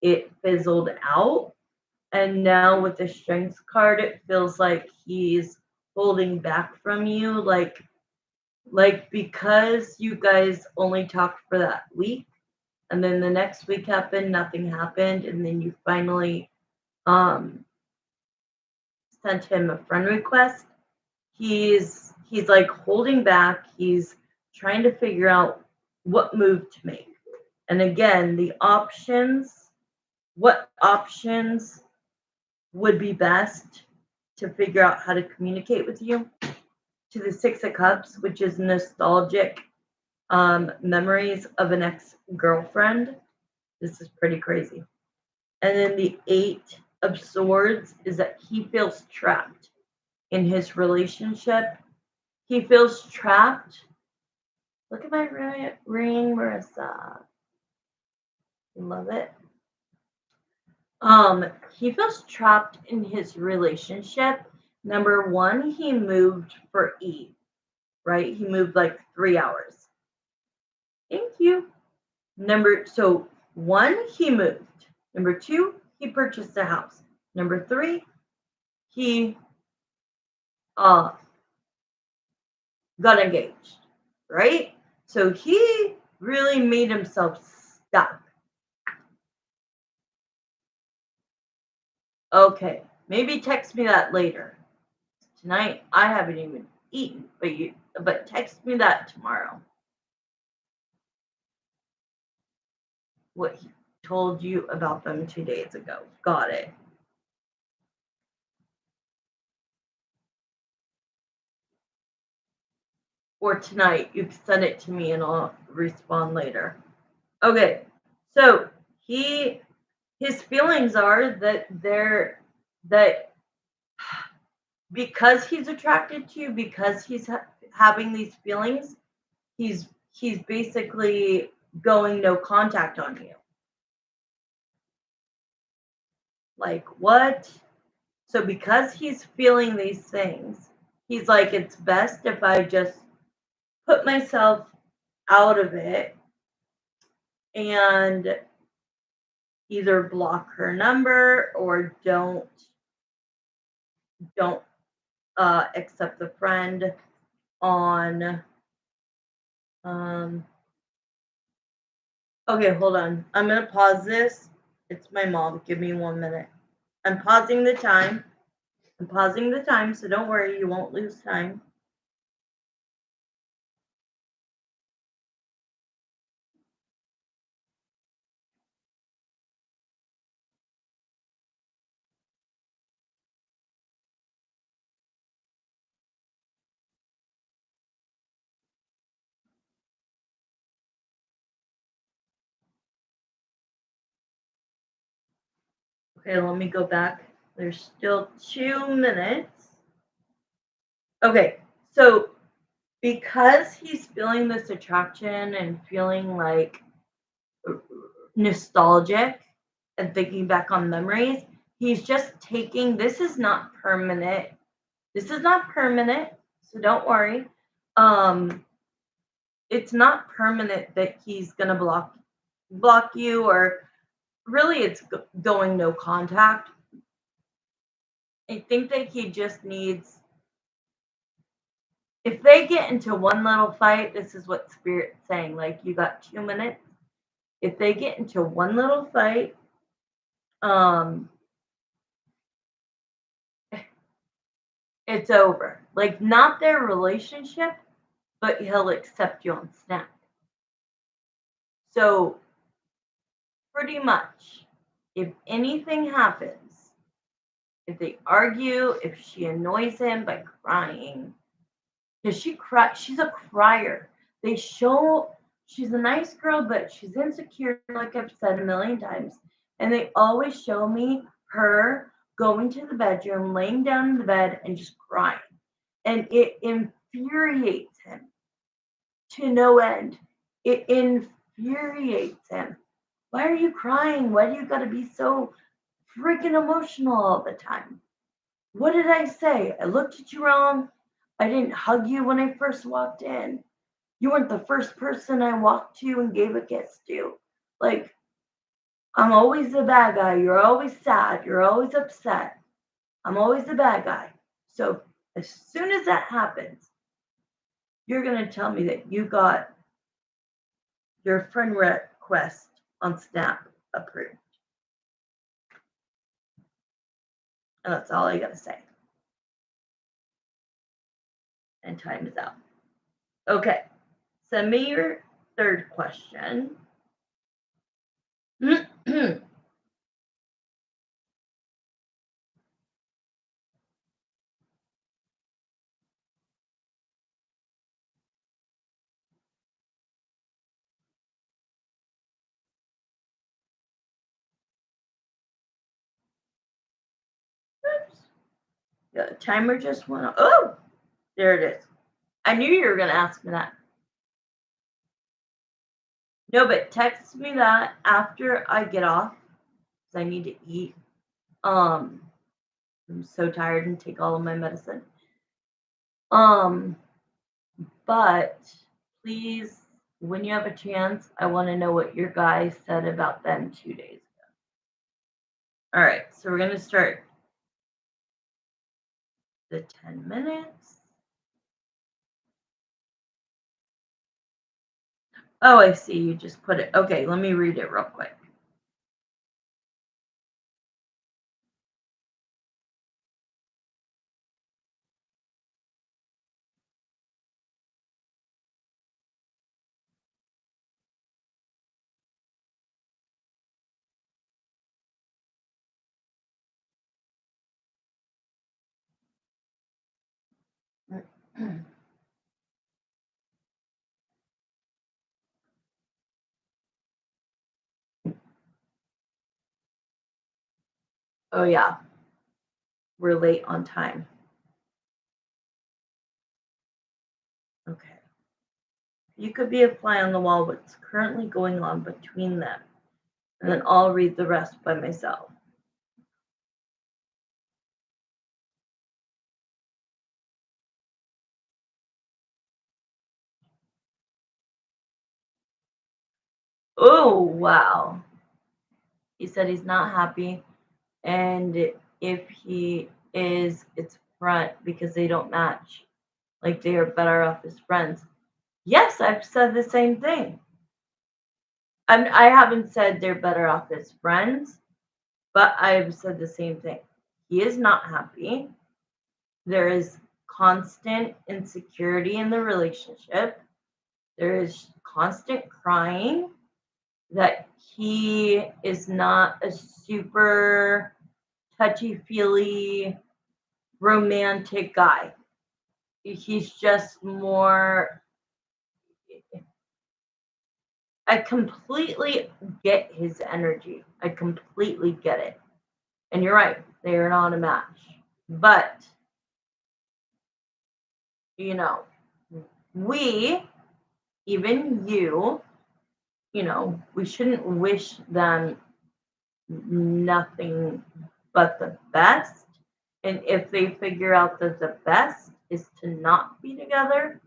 it fizzled out. And now with the strength card, it feels like he's holding back from you. Like because you guys only talked for that week, and then the next week happened, nothing happened, and then you finally um sent him a friend request. He's like holding back. He's trying to figure out what move to make. And again, the options what options would be best to figure out how to communicate with you. To the Six of Cups, which is nostalgic memories of an ex-girlfriend. This is pretty crazy. And then the Eight of Swords is that he feels trapped in his relationship. He feels trapped. Look at my ring, Marissa. Love it. He feels trapped in his relationship. Number one, he moved for Eve, right? He moved like 3 hours. Thank you. So one, he moved. Number two, he purchased a house. Number three, he got engaged, right? So he really made himself stuck. Okay, maybe text me that later. Tonight I haven't even eaten, but text me that tomorrow. What he told you about them 2 days ago. Got it. Or tonight, you can send it to me and I'll respond later. Okay, so his feelings are that because he's attracted to you, because he's having these feelings, he's basically going no contact on you. Like, what? So because he's feeling these things, he's like, it's best if I just put myself out of it and either block her number or don't accept the friend on okay, hold on. I'm gonna pause this. It's my mom. Give me 1 minute. I'm pausing the time. So don't worry, you won't lose time. Okay, let me go back. There's still 2 minutes. Okay, so because he's feeling this attraction and feeling like nostalgic and thinking back on memories, he's just taking this is not permanent. So don't worry. It's not permanent that he's gonna block you, or really it's going no contact. I think that he just needs, if they get into one little fight, this is what Spirit's saying, like, you got 2 minutes. If they get into one little fight, it's over. Like, not their relationship, but he'll accept you on Snap. So pretty much, if anything happens, if they argue, if she annoys him by crying, because she's a crier. They show she's a nice girl, but she's insecure, like I've said a million times. And they always show me her going to the bedroom, laying down in the bed, and just crying. And it infuriates him to no end. It infuriates him. Why are you crying? Why do you got to be so freaking emotional all the time? What did I say? I looked at you wrong. I didn't hug you when I first walked in. You weren't the first person I walked to and gave a kiss to. Like, I'm always the bad guy. You're always sad. You're always upset. I'm always the bad guy. So as soon as that happens, you're going to tell me that you got your friend request on Snap approved. And that's all I got to say. And time is out. Okay. Send me your third question. The timer just went off. Oh, there it is. I knew you were going to ask me that. No, but text me that after I get off because I need to eat. I'm so tired and take all of my medicine. But please, when you have a chance, I want to know what your guy said about them 2 days ago. All right, so we're going to start the 10 minutes. Oh, I see. You just put it. Okay, let me read it real quick. Oh, yeah. We're late on time. Okay. You could be a fly on the wall what's currently going on between them, and then I'll read the rest by myself. Oh, wow. He said he's not happy, and if he is, it's front because they don't match. Like they are better off as friends. Yes, I've said the same thing. I haven't said they're better off as friends, but I've said the same thing. He is not happy. There is constant insecurity in the relationship. There is constant crying that he is not a super touchy-feely romantic guy. He's just more. I completely get his energy. I completely get it. And you're right, they are not a match. But, you know, we, even you know, we shouldn't wish them nothing but the best. And if they figure out that the best is to not be together,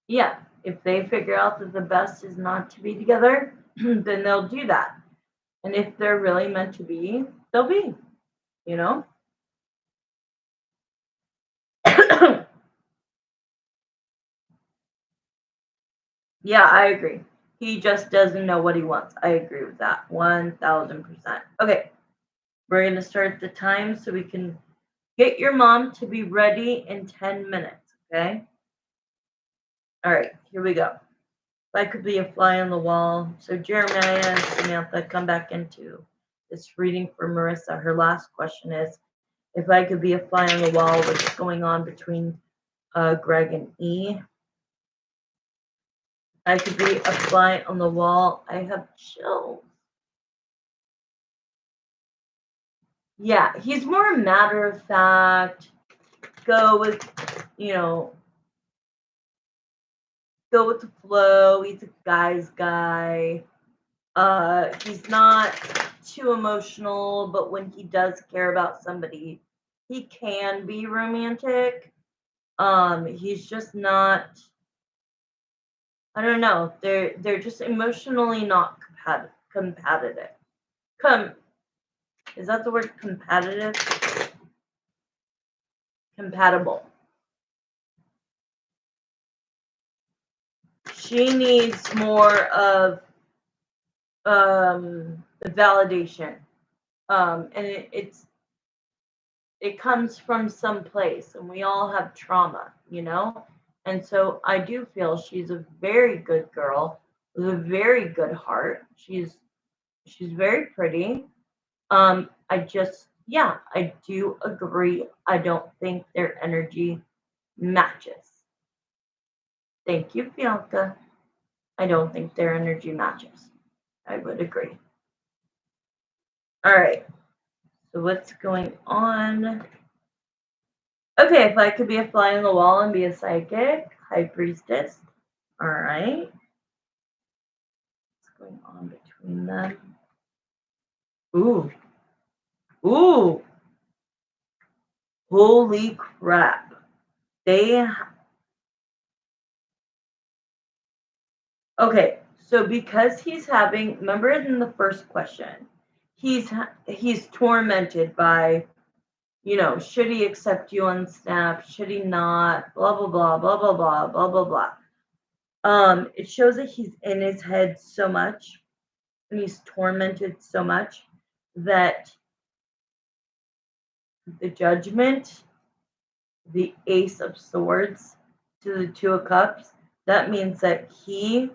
yeah, if they figure out that the best is not to be together, then they'll do that. And if they're really meant to be, they'll be, you know? Yeah, I agree. He just doesn't know what he wants. I agree with that 1000%. Okay, we're going to start the time so we can get your mom to be ready in 10 minutes, okay? All right, here we go. If I could be a fly on the wall. So Jeremiah and Samantha come back into this reading for Marissa. Her last question is, if I could be a fly on the wall, what's going on between Greg and E? I could be a fly on the wall. I have chills. Yeah, he's more matter of fact. Go with, you know, go with the flow. He's a guy's guy. He's not too emotional, but when he does care about somebody, he can be romantic. He's just not. I don't know. They're just emotionally not competitive. Is that the word competitive? Compatible. She needs more of validation. And it comes from some place, and we all have trauma, you know? And so I do feel she's a very good girl with a very good heart. She's very pretty. I do agree. I don't think their energy matches. Thank you, Bianca. I don't think their energy matches. I would agree. All right. So what's going on? Okay, if I could be a fly on the wall and be a psychic, high priestess. All right. What's going on between them? Ooh. Ooh. Holy crap. Okay, so because he's having, remember in the first question, he's tormented by, should he accept you on Snap? Should he not? Blah blah blah blah blah blah blah blah blah. It shows that he's in his head so much, and he's tormented so much that the Judgment, the Ace of Swords to the Two of Cups, that means that he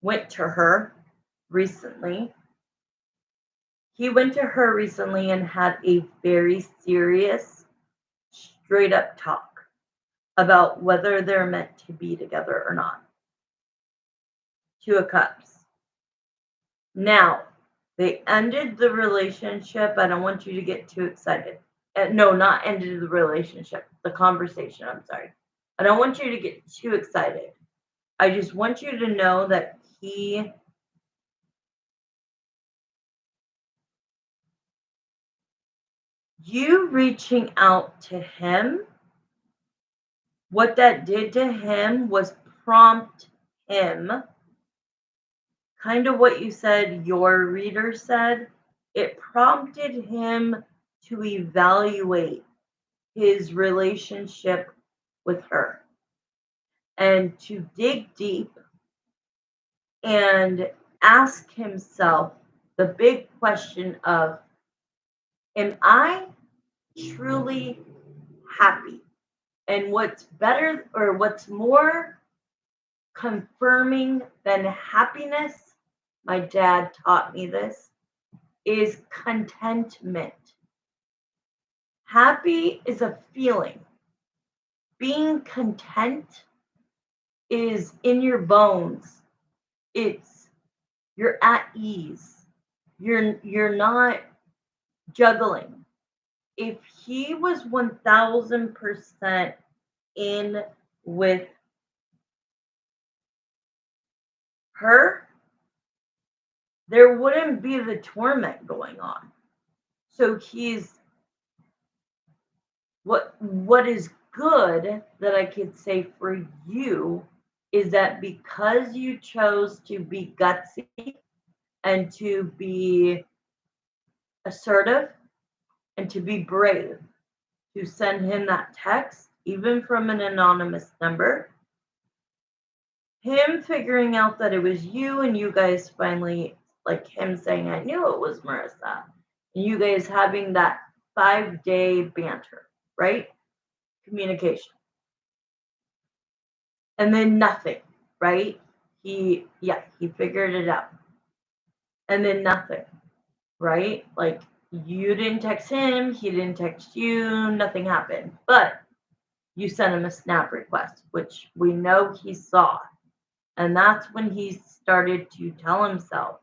went to her recently. He went to her recently and had a very serious, straight up talk about whether they're meant to be together or not. Two of Cups. Now, they ended the relationship. I don't want you to get too excited. No, not ended the relationship, the conversation. I'm sorry. I don't want you to get too excited. I just want you to know that you reaching out to him, what that did to him was prompt him, kind of what you said your reader said. It prompted him to evaluate his relationship with her and to dig deep and ask himself the big question of, am I truly happy? And what's better or what's more confirming than happiness, my dad taught me this, is contentment. Happy is a feeling. Being content is in your bones. You're at ease. You're not juggling. If he was 1000% in with her, there wouldn't be the torment going on. So what is good that I could say for you is that because you chose to be gutsy and to be assertive and to be brave, to send him that text, even from an anonymous number, him figuring out that it was you and you guys finally, like him saying, I knew it was Marissa, and you guys having that 5-day banter, right? Communication. And then nothing, right? He figured it out. And then nothing, right? Like you didn't text him, he didn't text you, nothing happened. But you sent him a snap request, which we know he saw. And that's when he started to tell himself,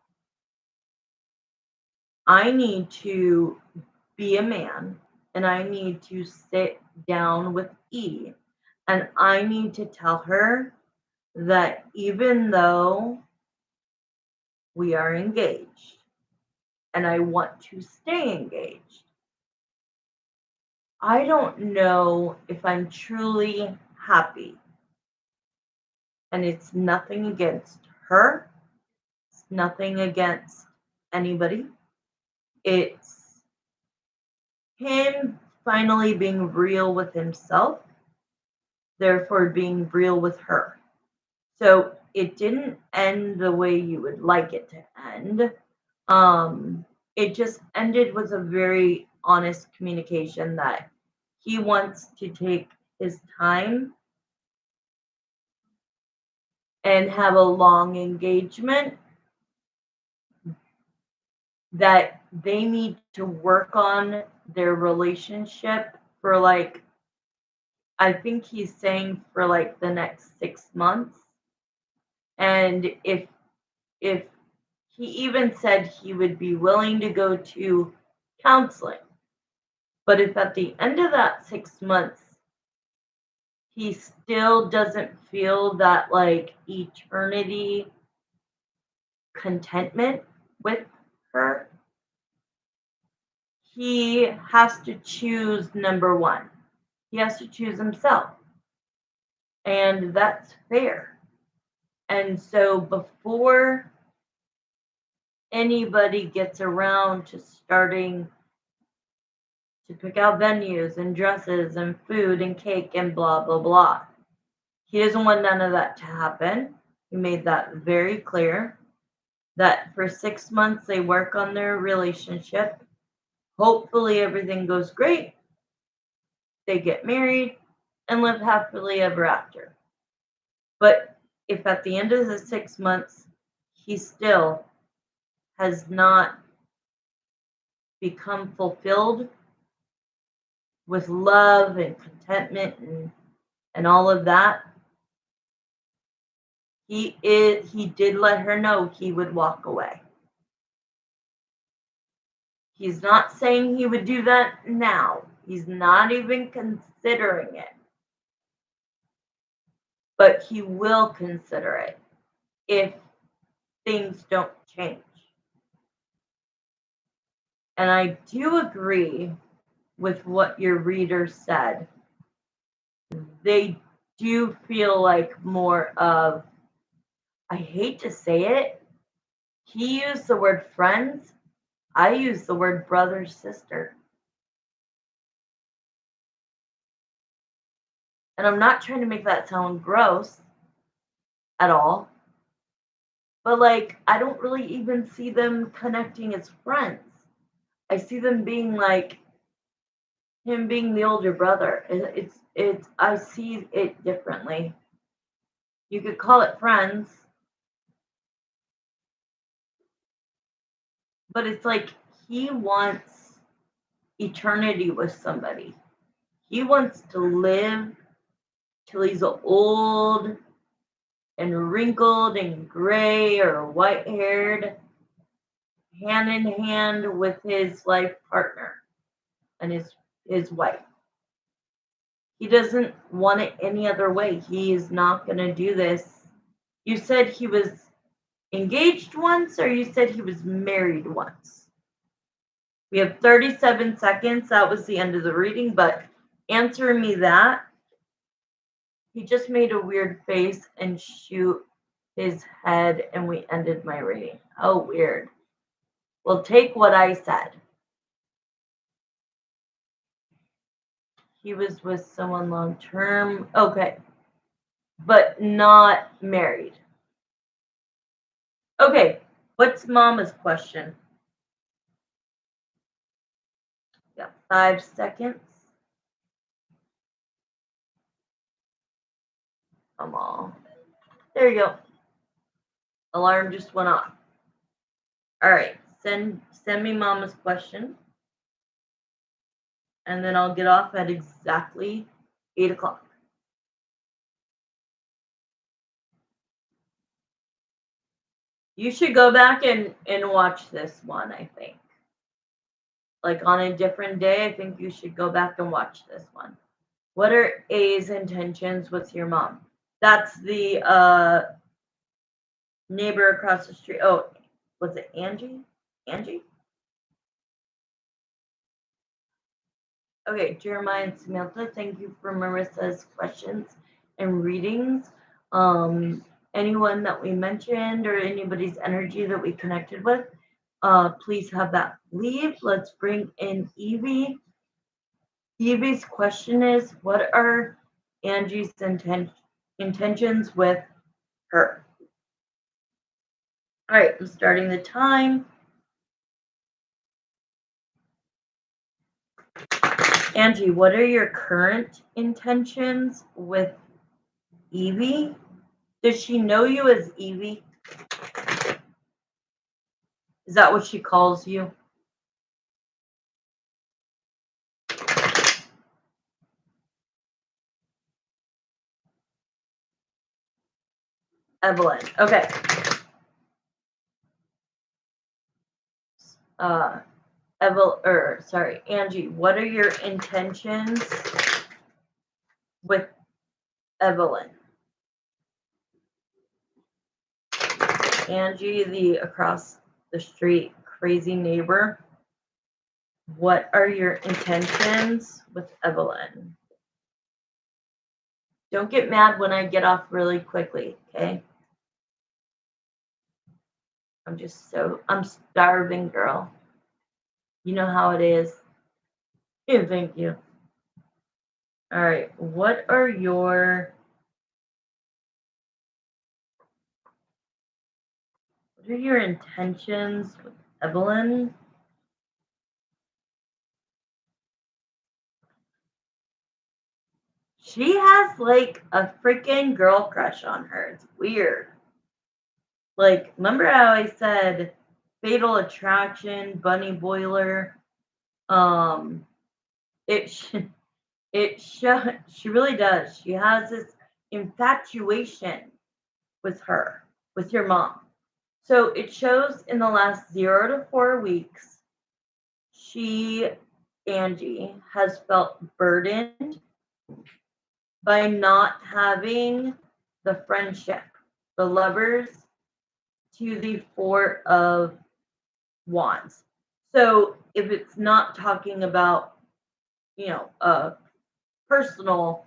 I need to be a man and I need to sit down with E and I need to tell her that even though we are engaged and I want to stay engaged, I don't know if I'm truly happy. And it's nothing against her, it's nothing against anybody. It's him finally being real with himself, therefore being real with her. So it didn't end the way you would like it to end. It just ended with a very honest communication that he wants to take his time and have a long engagement, that they need to work on their relationship for like, I think he's saying for like the next 6 months. And if he even said he would be willing to go to counseling. But if at the end of that 6 months, he still doesn't feel that like eternity contentment with her, he has to choose number one. He has to choose himself. And that's fair. And so before anybody gets around to starting to pick out venues and dresses and food and cake and blah, blah, blah, he doesn't want none of that to happen. He made that very clear that for 6 months they work on their relationship. Hopefully everything goes great. They get married and live happily ever after. But if at the end of the 6 months he still has not become fulfilled with love and contentment and all of that, he did let her know he would walk away. He's not saying he would do that now. He's not even considering it. But he will consider it if things don't change. And I do agree with what your reader said. They do feel like more of, I hate to say it, he used the word friends. I use the word brother, sister. And I'm not trying to make that sound gross at all. But like, I don't really even see them connecting as friends. I see them being like him being the older brother. It's I see it differently. You could call it friends, but it's like he wants eternity with somebody. He wants to live till he's old and wrinkled and gray or white haired, hand in hand with his life partner and his wife. He doesn't want it any other way. He is not going to do this. You said he was engaged once, or you said he was married once? We have 37 seconds. That was the end of the reading, but answer me that. He just made a weird face and shoot his head, and we ended my reading. Oh, weird. Well, take what I said. He was with someone long term. Okay. But not married. Okay. What's Mama's question? Got 5 seconds. Come on. There you go. Alarm just went off. All right. Send me Mama's question. And then I'll get off at exactly 8 o'clock. You should go back and watch this one, I think. Like on a different day, I think you should go back and watch this one. What are A's intentions with your mom? That's the neighbor across the street. Oh, was it Angie? Angie? Okay, Jeremiah and Samantha, thank you for Marissa's questions and readings. Anyone that we mentioned or anybody's energy that we connected with, please have that leave. Let's bring in Evie. Evie's question is, what are Angie's intentions with her? All right, I'm starting the time. Angie, what are your current intentions with Evie? Does she know you as Evie? Is that what she calls you? Evelyn. Okay. Angie, what are your intentions with Evelyn? Angie, the across the street crazy neighbor. What are your intentions with Evelyn? Don't get mad when I get off really quickly, okay? I'm starving, girl. You know how it is. Yeah, thank you. All right, what are your intentions with Evelyn? She has like a freaking girl crush on her. It's weird. Like, remember how I said Fatal Attraction, Bunny Boiler? Um, it she really does. She has this infatuation with her, with your mom. So it shows in the last 0 to 4 weeks, Angie, has felt burdened by not having the friendship, the lovers, to the Four of Wands. So if it's not talking about, a personal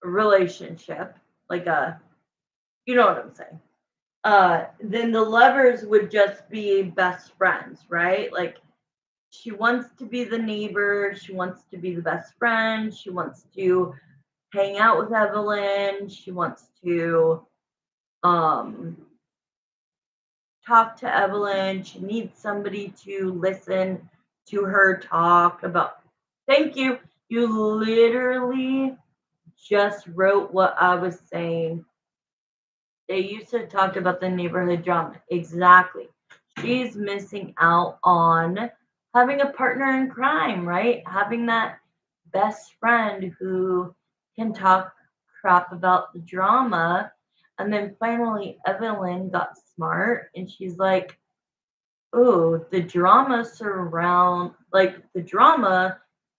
relationship, like you know what I'm saying, then the lovers would just be best friends, right? Like, she wants to be the neighbor, she wants to be the best friend, she wants to hang out with Evelyn, she wants to talk to Evelyn, she needs somebody to listen to her talk about. Thank you. You literally just wrote what I was saying. They used to talk about the neighborhood drama. Exactly. She's missing out on having a partner in crime, right? Having that best friend who can talk crap about the drama. And then finally, Evelyn got smart and she's like, oh, the drama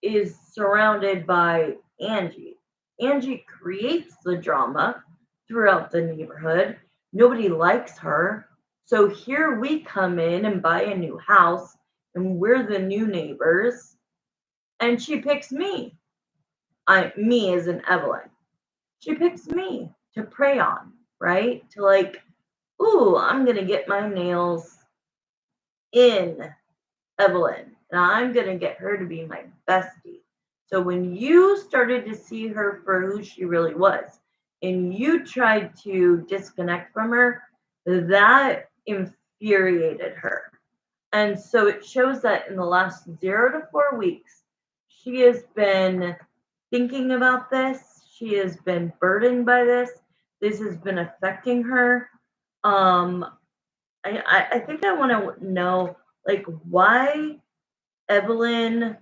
is surrounded by Angie. Angie creates the drama throughout the neighborhood. Nobody likes her. So here we come in and buy a new house, and we're the new neighbors. And she picks me. Me as in Evelyn. She picks me to prey on, right? To like, ooh, I'm going to get my nails in Evelyn, and I'm going to get her to be my bestie. So when you started to see her for who she really was, and you tried to disconnect from her, that infuriated her. And so it shows that in the last 0 to 4 weeks, she has been thinking about this. She has been burdened by this. This has been affecting her. I think I want to know, like, why Evelyn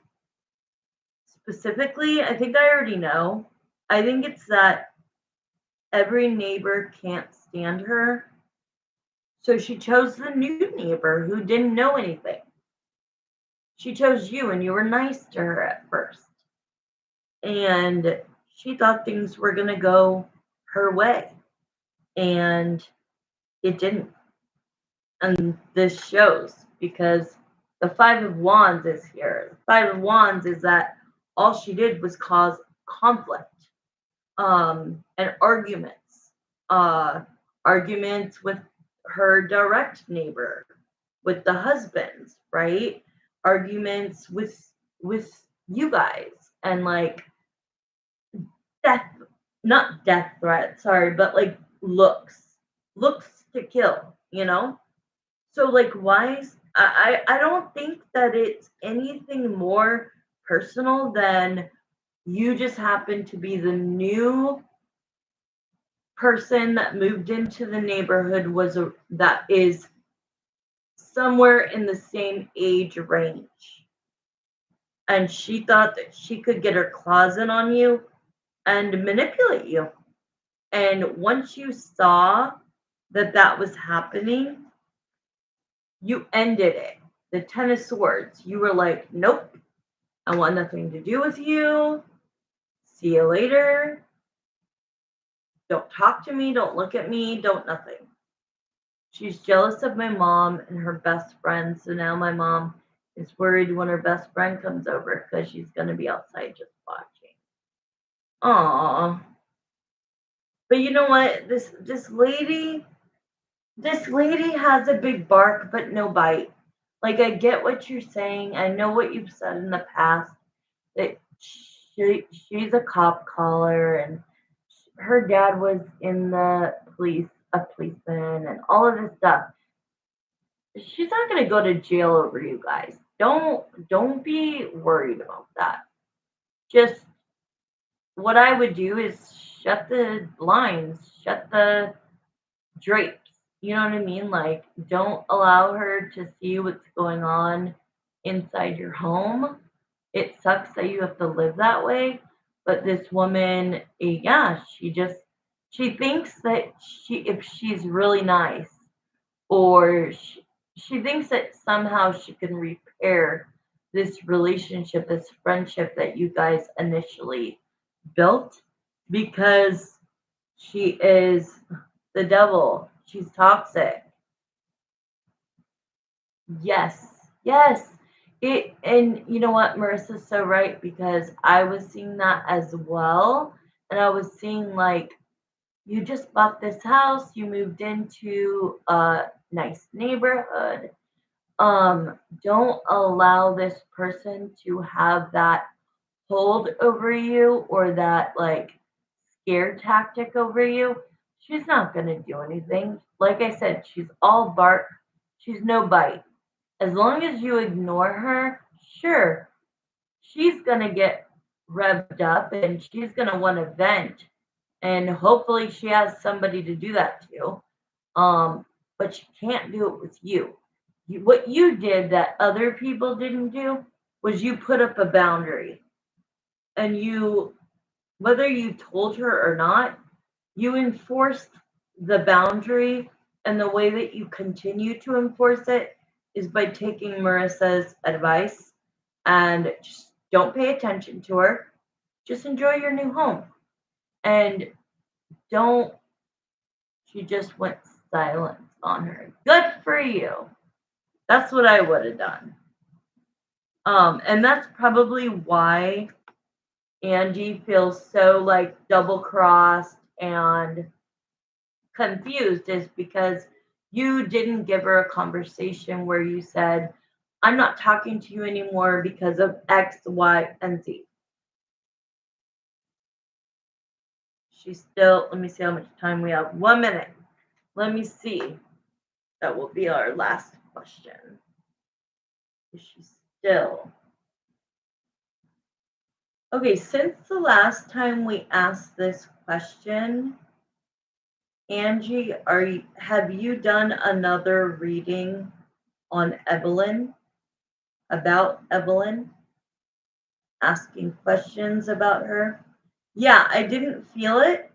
specifically. I think I already know. I think it's that every neighbor can't stand her. So she chose the new neighbor who didn't know anything. She chose you, and you were nice to her at first. And she thought things were going to go her way. And it didn't. And this shows because the Five of Wands is here. The Five of Wands is that all she did was cause conflict, and arguments with her direct neighbor, with the husbands, right? Arguments with you guys, and like death, not death threats, sorry, but like looks to kill, So like, why I don't think that it's anything more personal than you just happen to be the new person that moved into the neighborhood that is somewhere in the same age range. And she thought that she could get her claws in on you and manipulate you. And once you saw that was happening, you ended it. the Ten of Swords. You were like, nope, I want nothing to do with you. See you later. Don't talk to me. Don't look at me. Don't nothing. She's jealous of my mom and her best friend. So now my mom is worried when her best friend comes over because she's going to be outside just watching. Aww. But you know what? This lady has a big bark but no bite. Like, I get what you're saying. I know what you've said in the past, that she's a cop caller and her dad was in the police, a policeman, and all of this stuff. She's not going to go to jail over you guys. Don't be worried about that. Just what I would do is shut the blinds, shut the drapes. You know what I mean? Like, don't allow her to see what's going on inside your home. It sucks that you have to live that way, but this woman, yeah, she thinks that if she's really nice, or she thinks that somehow she can repair this relationship, this friendship that you guys initially built, because she is the devil. She's toxic. Yes, yes. And you know what, Marissa's so right, because I was seeing that as well. And I was seeing, like, you just bought this house, you moved into a nice neighborhood. Don't allow this person to have that hold over you, or that, like, scare tactic over you. She's not going to do anything. Like I said, she's all bark, she's no bite. As long as you ignore her, sure, she's going to get revved up and she's going to want to vent. And hopefully she has somebody to do that to. But she can't do it with you. What you did that other people didn't do was you put up a boundary. And you, whether you told her or not, you enforced the boundary. And the way that you continue to enforce it is by taking Marissa's advice and just don't pay attention to her. Just enjoy your new home. And don't, she just went silent on her. Good for you. That's what I would have done. And that's probably why Angie feels so, like, double crossed and confused, is because you didn't give her a conversation where you said, I'm not talking to you anymore because of X, Y, and Z. She's still, let me see how much time we have. 1 minute. Let me see. That will be our last question. Is she still? Okay, since the last time we asked this question, Angie, have you done another reading on Evelyn, about Evelyn, asking questions about her? Yeah, I didn't feel it,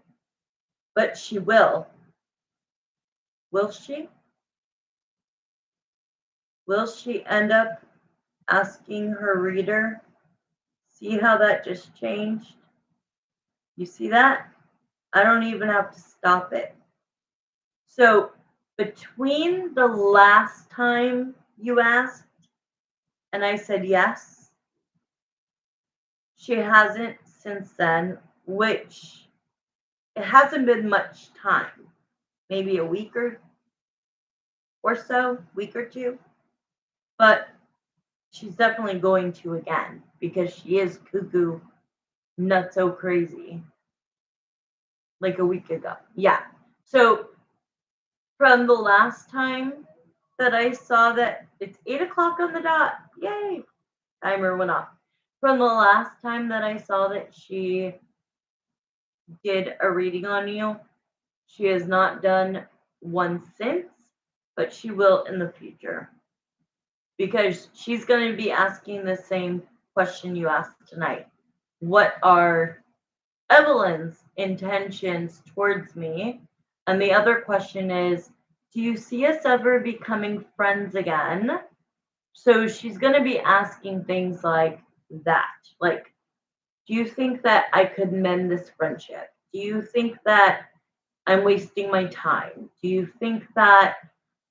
but she will. Will she? Will she end up asking her reader? See how that just changed? You see that? I don't even have to stop it. So between the last time you asked and I said yes, she hasn't since then, which it hasn't been much time, maybe a week or so, week or two, but she's definitely going to again, because she is cuckoo, nutso crazy, like a week ago. Yeah. So from the last time that I saw that it's 8 o'clock on the dot, yay, timer went off. From the last time that I saw that she did a reading on you, she has not done one since, but she will in the future, because she's going to be asking the same question you asked tonight. What are Evelyn's intentions towards me? And the other question is, do you see us ever becoming friends again? So she's going to be asking things like that. Like, do you think that I could mend this friendship? Do you think that I'm wasting my time? Do you think that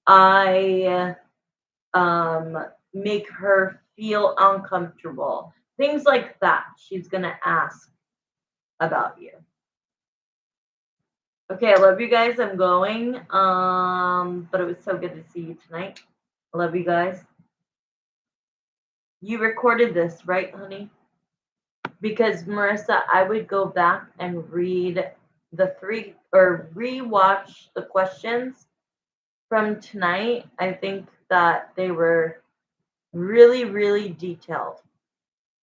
I make her feel uncomfortable? Things like that she's going to ask about you. Okay, I love you guys. I'm going. But it was so good to see you tonight. I love you guys. You recorded this, right, honey? Because Marissa, I would go back and read the three or rewatch the questions from tonight. I think that they were really, really detailed.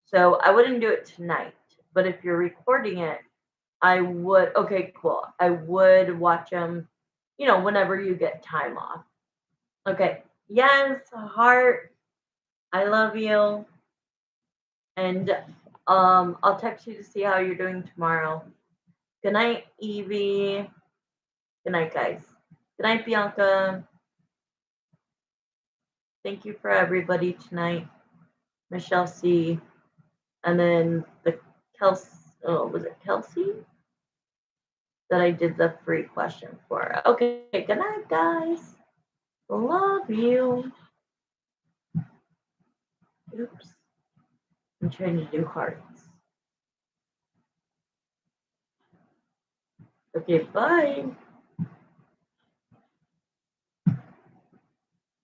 So I wouldn't do it tonight. But if you're recording it, I would. Okay, cool. I would watch them, whenever you get time off. Okay. Yes, heart. I love you. And I'll text you to see how you're doing tomorrow. Good night, Evie. Good night, guys. Good night, Bianca. Thank you for everybody tonight. Michelle C. And then the Kelsey. Oh, was it Kelsey? That I did the free question for. Okay, good night, guys. Love you. Oops. I'm trying to do hearts. Okay, bye.